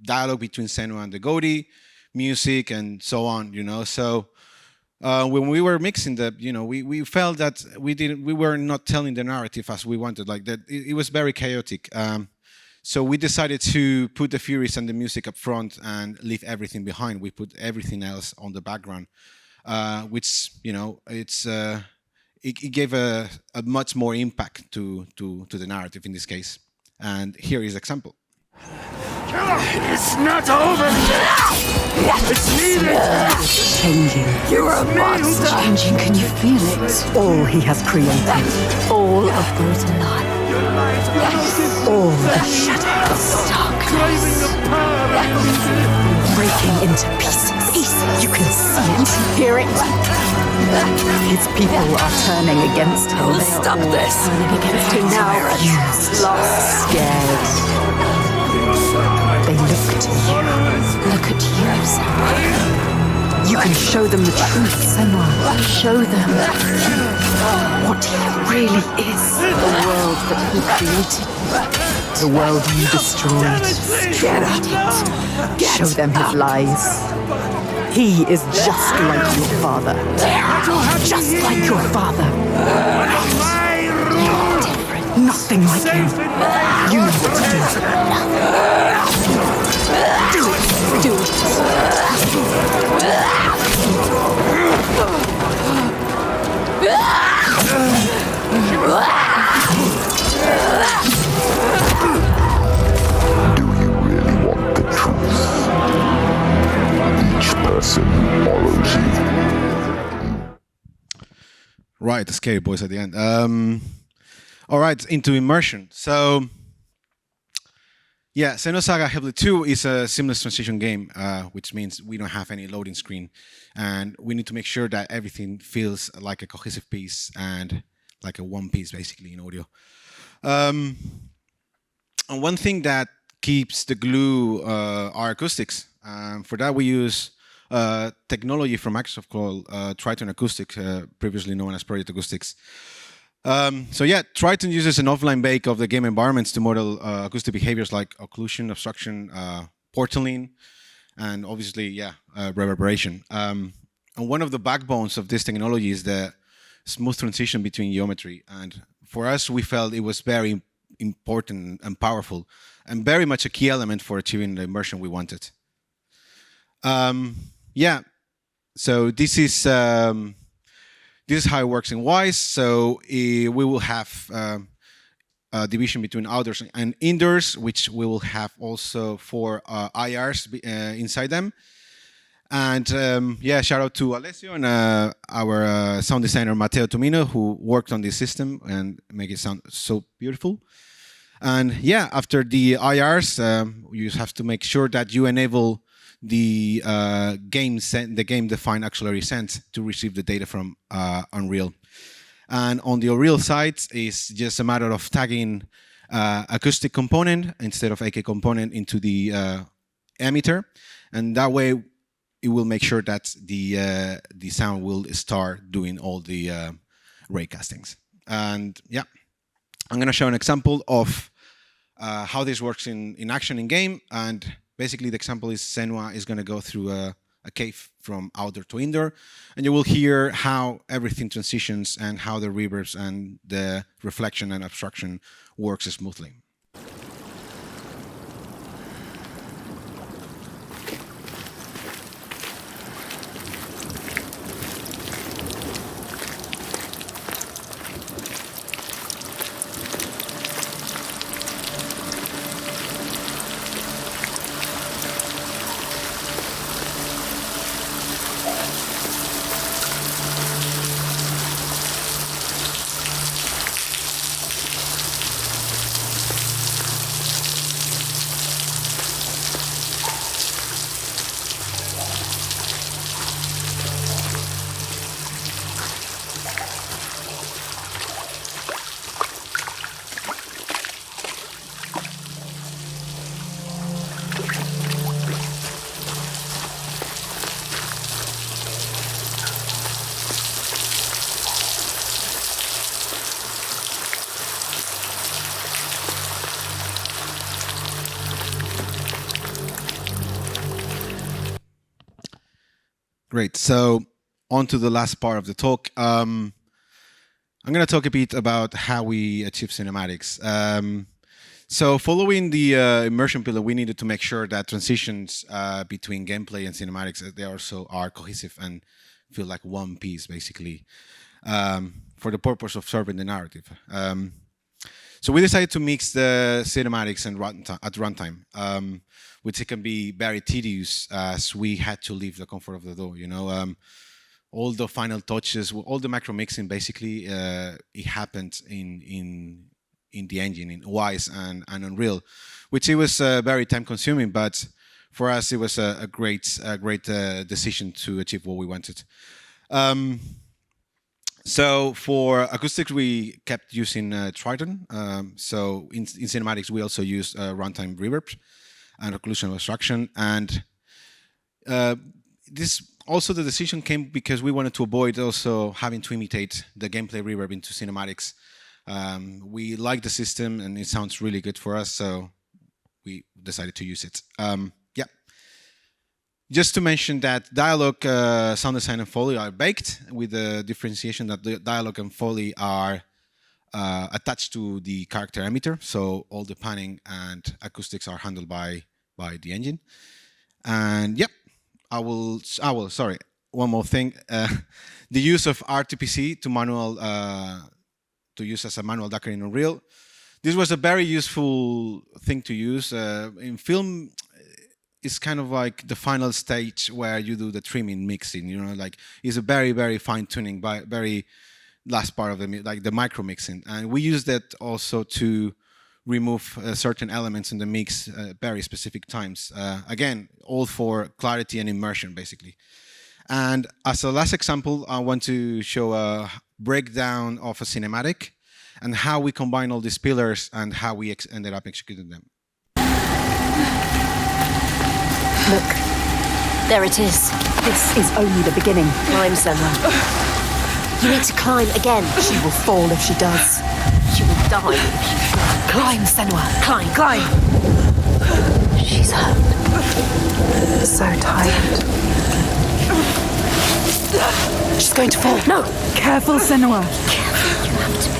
dialogue between Senua and the Goaty, music and so on, So when we were mixing we felt that we were not telling the narrative as we wanted, like that it was very chaotic. So we decided to put the Furies and the music up front and leave everything behind. We put everything else on the background. Which it gave a much more impact to the narrative in this case. And here is example. It's not over yet! It's needed! Changing. You're a monster! Changing, can you feel it? All he has created. All of those light. All the shadows. Darkness. Breaking into pieces. You can see it, hear it. His people are turning against him. We'll stop this. Turning against him now. Used, lost, scared. They look to you. Look at you, Senua. You can show them the truth, Senua. Show them what he really is. The world that he created. The world you destroyed. Get up. Show them his lies. He is just like your father. Just like your father. You're different. Nothing like him. You know what to do. Do it. Do you really want the truth? Each person follows you. Right, the scary boys at the end. All right, into immersion. So, yeah, Senua Saga Hellblade 2 is a seamless transition game, which means we don't have any loading screen. And we need to make sure that everything feels like a cohesive piece and like a one piece, basically, in audio. And one thing that keeps the glue are acoustics. For that, we use technology from Microsoft called Triton Acoustics, previously known as Project Acoustics. So yeah, Triton uses an offline bake of the game environments to model acoustic behaviors like occlusion, obstruction, portaling, and obviously, reverberation. And one of the backbones of this technology is the smooth transition between geometry. And for us, we felt it was very important and powerful, and very much a key element for achieving the immersion we wanted. So this is how it works in Wwise. So we will have a division between outdoors and indoors, which we will have also 4 IRs inside them. And shout out to Alessio and our sound designer Matteo Tomino, who worked on this system and make it sound so beautiful. And yeah, after the IRs, you just have to make sure that you enable the game-defined auxiliary sense to receive the data from Unreal. And on the Unreal side, it's just a matter of tagging acoustic component instead of AK component into the emitter, and that way it will make sure that the sound will start doing all the ray castings. And yeah, I'm going to show an example of how this works in action in game. And basically, the example is Senua is going to go through a cave from outdoor to indoor, and you will hear how everything transitions and how the reverbs and the reflection and obstruction works smoothly. Great. So on to the last part of the talk. I'm going to talk a bit about how we achieve cinematics. So following the immersion pillar, we needed to make sure that transitions between gameplay and cinematics, they also are cohesive and feel like one piece, basically, for the purpose of serving the narrative. So we decided to mix the cinematics and at runtime, which it can be very tedious as we had to leave the comfort of the door. You know, all the final touches, all the macro mixing, basically, it happened in the engine, in Wwise and Unreal, which it was very time consuming, but for us it was a great decision to achieve what we wanted. So for acoustics, we kept using Triton. So in cinematics, we also used runtime reverb and occlusion abstraction. And this also the decision came because we wanted to avoid also having to imitate the gameplay reverb into cinematics. We like the system and it sounds really good for us, so we decided to use it. Yeah. Just to mention that dialogue, sound design, and Foley are baked with the differentiation that the dialogue and Foley are attached to the character emitter, so all the panning and acoustics are handled by the engine. And yeah, sorry, one more thing. The use of RTPC to manual to use as a manual Docker in Unreal. This was a very useful thing to use. In film, it's kind of like the final stage where you do the trimming, mixing, you know, like it's a very, very fine tuning, very last part of the, like the micro mixing. And we use that also to remove certain elements in the mix very specific times. Again, all for clarity and immersion, basically. And as a last example, I want to show a breakdown of a cinematic and how we combine all these pillars and how we ended up executing them. Look, there it is. This is only the beginning. Climb, Senua. You need to climb again. She will fall if she does. She will die if she does. Climb, Senua. Climb. Climb. She's hurt. So tired. She's going to fall. No. Careful, Senua. Careful. You have to be.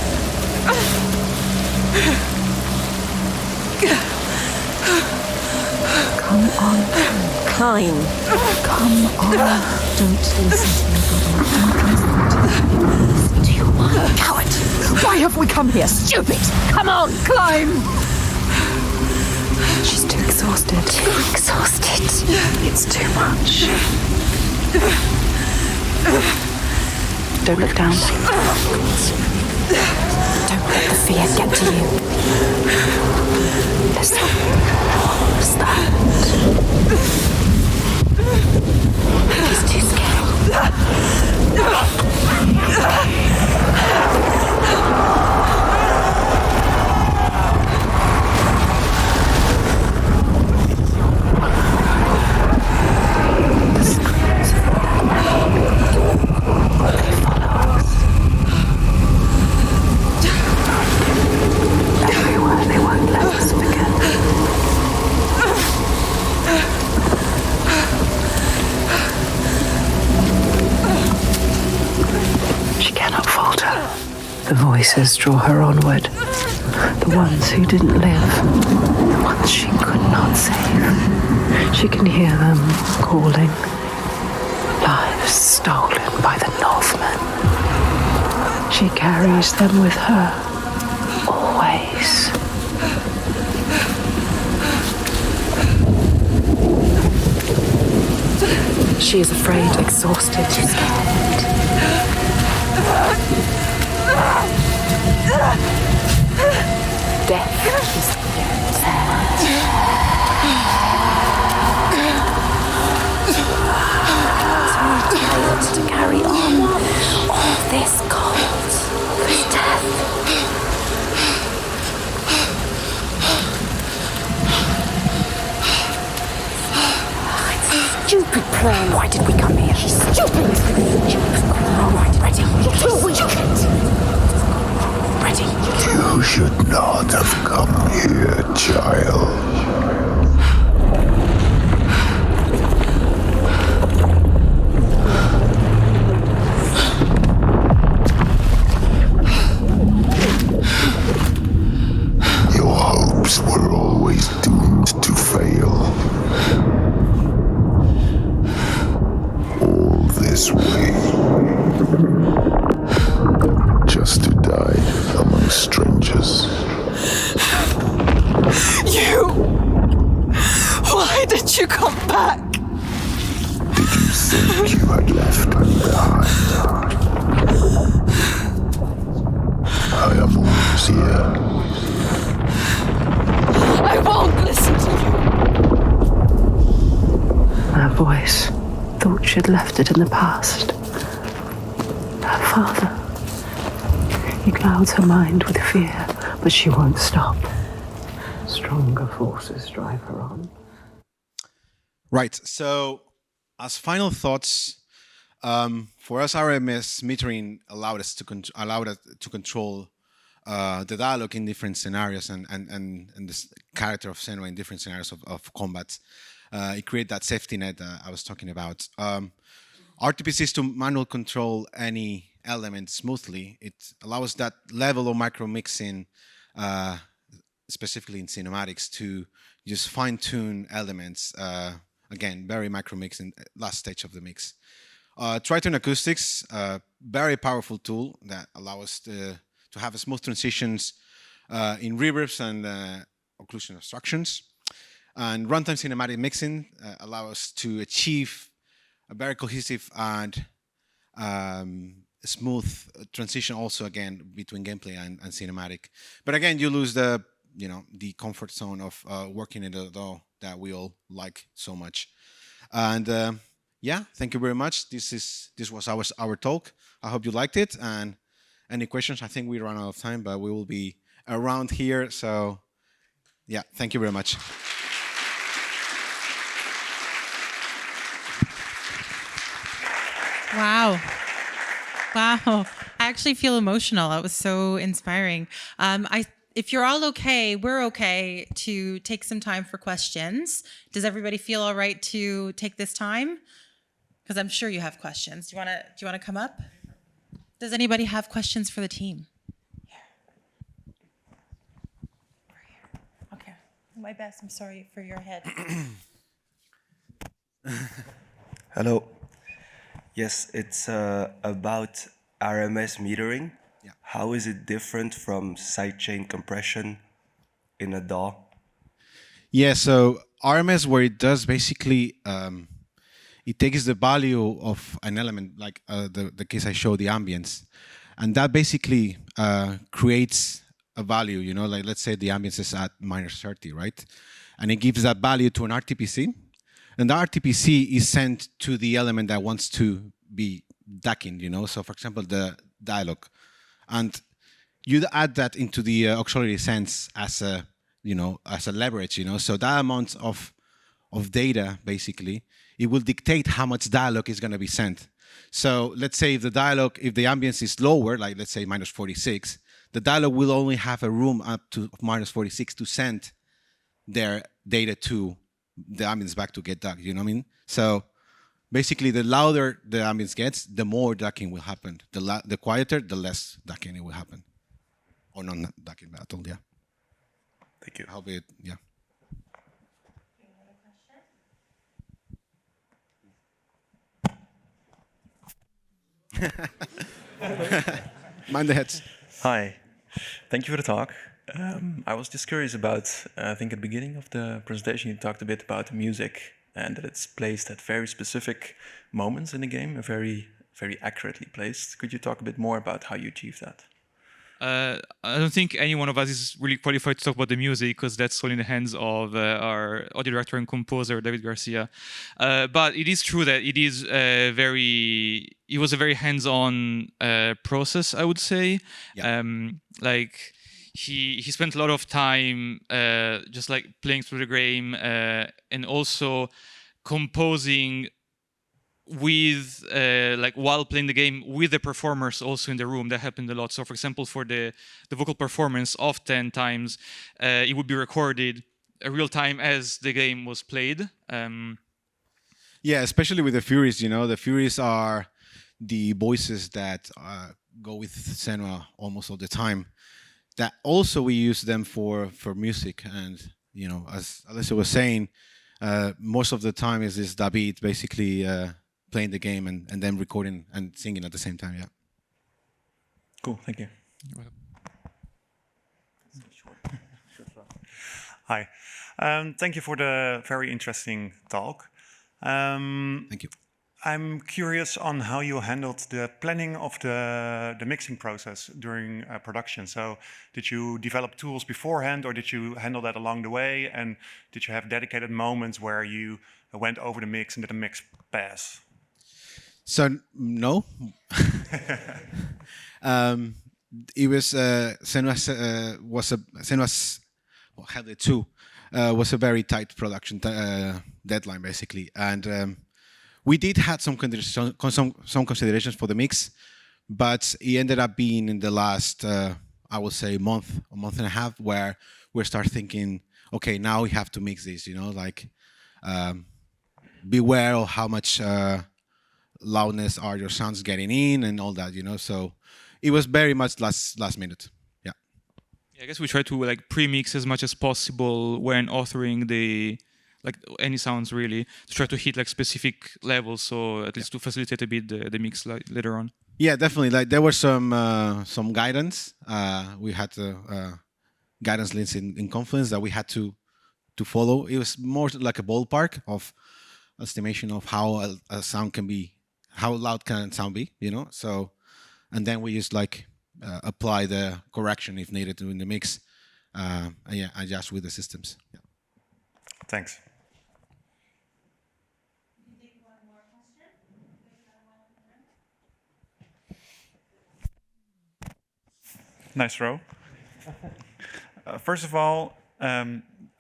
Come on. Climb. Come on. Don't listen to your body. Don't listen to your mind. Coward. Why have we come here? Stupid. Come on. Climb. She's too exhausted. Too exhausted. It's too much. Don't look down. Don't let the fear get to you. Listen. Stand. He's too scared. The screams of the they follow us. Everywhere, they won't let us forget. She cannot falter. The voices draw her onward. The ones who didn't live. The ones she could not save. She can hear them calling. Lives stolen by the Northmen. She carries them with her. Always. She is afraid, exhausted, scared. Death is tired to carry on. All this cold, this death. Stupid plan. Why did we come here? Stupid. Ready. You're too weak. Ready. You should not have come here, child. this way. Just to die among strangers. You! Why did you come back? Did you think you had left me behind? I am always here. I won't listen to you. Her voice thought she'd left it in the past. Her father. He clouds her mind with fear, but she won't stop. Stronger forces drive her on. Right. So, as final thoughts, for us, RMS metering allowed us to control the dialogue in different scenarios and this character of Senua in different scenarios of combat. It created that safety net that I was talking about. RTPCs to manual control any element smoothly. It allows that level of micro mixing, specifically in cinematics, to just fine-tune elements. Again, very micro mix in last stage of the mix. Triton Acoustics, very powerful tool that allows us to have smooth transitions in reverbs and occlusion obstructions. And runtime cinematic mixing allows us to achieve a very cohesive and smooth transition also again between gameplay and cinematic. But again, you lose the comfort zone of working in the DAW that we all like so much. And yeah, thank you very much. This was our talk. I hope you liked it. And any questions? I think we ran out of time, but we will be around here. So yeah, thank you very much. Wow. Wow. I actually feel emotional. That was so inspiring. If you're all okay, we're okay to take some time for questions. Does everybody feel all right to take this time? Because I'm sure you have questions. Do you want to come up? Does anybody have questions for the team? Okay. My best. I'm sorry for your head. Hello. Yes, it's about RMS metering. Yeah. How is it different from sidechain compression in a DAW? Yeah, so RMS, where it does basically, it takes the value of an element, like the case I showed, the ambience, and that basically creates a value, like let's say the ambience is at -30, right? And it gives that value to an RTPC, and the RTPC is sent to the element that wants to be ducking, So for example, the dialogue. And you add that into the auxiliary sense as a leverage, So that amount of data, basically, it will dictate how much dialogue is going to be sent. So let's say if the ambience is lower, like let's say -46, the dialogue will only have a room up to -46 to send their data to the ambience back to get ducked, you know what I mean? So basically, the louder the ambience gets, the more ducking will happen. The quieter, the less ducking it will happen. Or not ducking at all, yeah. Thank you. How it, yeah. Mind the heads. Hi, thank you for the talk. I was just curious about, I think at the beginning of the presentation you talked a bit about the music and that it's placed at very specific moments in the game, very, very accurately placed. Could you talk a bit more about how you achieve that? I don't think any one of us is really qualified to talk about the music because that's all in the hands of our audio director and composer, David Garcia. But it is true that it was a very hands-on process, I would say. Yeah. He spent a lot of time just like playing through the game and also composing with while playing the game with the performers also in the room. That happened a lot. So for example, for the vocal performance, oftentimes it would be recorded real time as the game was played. Yeah, especially with the Furies, the Furies are the voices that go with Senua almost all the time. That also we use them for music, and as Alessio was saying, most of the time is this David basically playing the game and then recording and singing at the same time. Yeah. Cool. Thank you. Hi. Thank you for the very interesting talk. Thank you. I'm curious on how you handled the planning of the mixing process during production. So did you develop tools beforehand, or did you handle that along the way? And did you have dedicated moments where you went over the mix and did a mix pass? So no. It was Senua's Hellblade II was a very tight production deadline, basically, and we did have some considerations for the mix, but it ended up being in the last, I would say, a month and a half, where we start thinking, okay, now we have to mix this, like beware of how much loudness are your sounds getting in and all that, So it was very much last minute. Yeah. I guess we try to pre-mix as much as possible when authoring any sounds, really, to try to hit specific levels, so at least to facilitate a bit the mix later on. Yeah, definitely. There were some guidance. We had guidance links in Confluence that we had to follow. It was more like a ballpark of estimation of how a sound can be, how loud can a sound be, So, and then we just apply the correction if needed in the mix. And adjust with the systems. Yeah. Thanks. Nice row. First of all,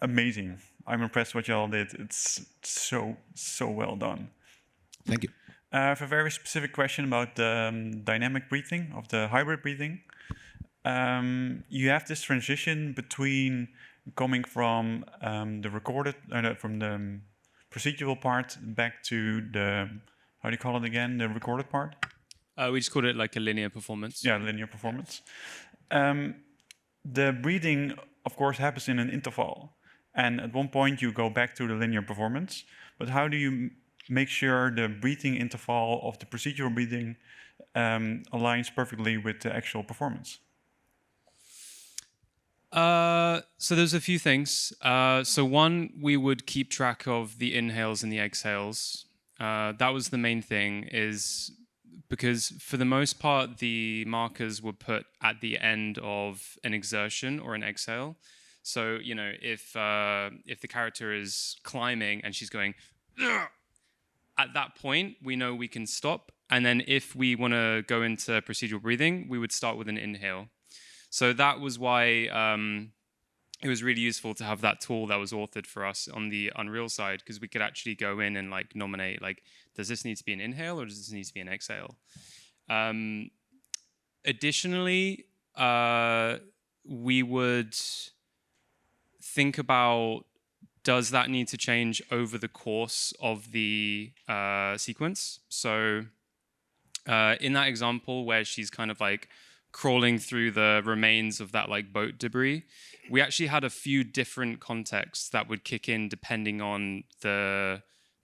amazing. I'm impressed what y'all did. It's so well done. Thank you. I have a very specific question about the dynamic breathing, of the hybrid breathing. You have this transition between coming from the recorded, from the procedural part back to the, how do you call it again, the recorded part? We just called it like a linear performance. Yeah, linear performance. The breathing, of course, happens in an interval. And at one point you go back to the linear performance. But how do you make sure the breathing interval of the procedural breathing aligns perfectly with the actual performance? So there's a few things. So one, we would keep track of the inhales and the exhales. That was the main thing, is because for the most part, the markers were put at the end of an exertion or an exhale. So, if the character is climbing and she's going, at that point, we know we can stop. And then if we want to go into procedural breathing, we would start with an inhale. So that was why it was really useful to have that tool that was authored for us on the Unreal side, because we could actually go in and nominate, does this need to be an inhale or does this need to be an exhale? Additionally, we would think about, does that need to change over the course of the sequence? So in that example where she's kind of crawling through the remains of that boat debris, we actually had a few different contexts that would kick in depending on the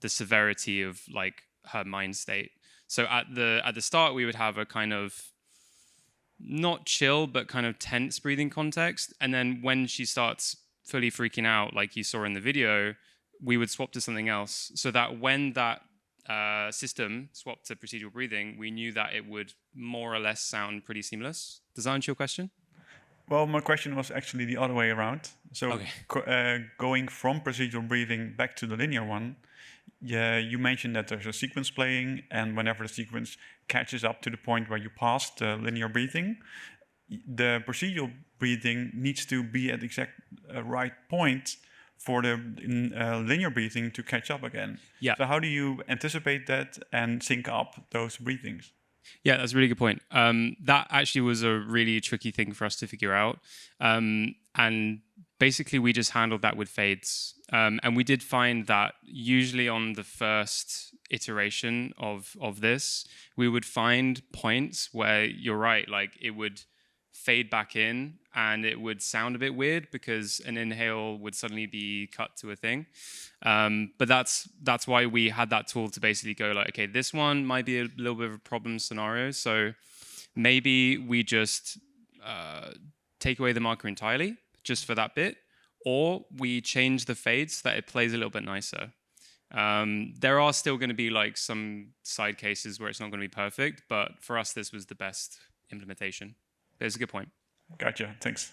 severity of her mind state. So at the start, we would have a kind of not chill, but kind of tense breathing context. And then when she starts fully freaking out, like you saw in the video, we would swap to something else, so that when that system swapped to procedural breathing, we knew that it would more or less sound pretty seamless. Does that answer your question? Well, my question was actually the other way around. So going from procedural breathing back to the linear one, you mentioned that there's a sequence playing, and whenever the sequence catches up to the point where you pass the linear breathing, the procedural breathing needs to be at the exact right point for the linear breathing to catch up again. Yeah. So how do you anticipate that and sync up those breathings? Yeah, that's a really good point. That actually was a really tricky thing for us to figure out. And basically, we just handled that with fades. And we did find that usually on the first iteration of this, we would find points where you're right, it would fade back in, and it would sound a bit weird because an inhale would suddenly be cut to a thing. But that's why we had that tool to basically go like, okay, this one might be a little bit of a problem scenario. So maybe we just take away the marker entirely just for that bit, or we change the fade so that it plays a little bit nicer. There are still going to be like some side cases where it's not going to be perfect, but for us, this was the best implementation. But it's a good point. Gotcha. Thanks.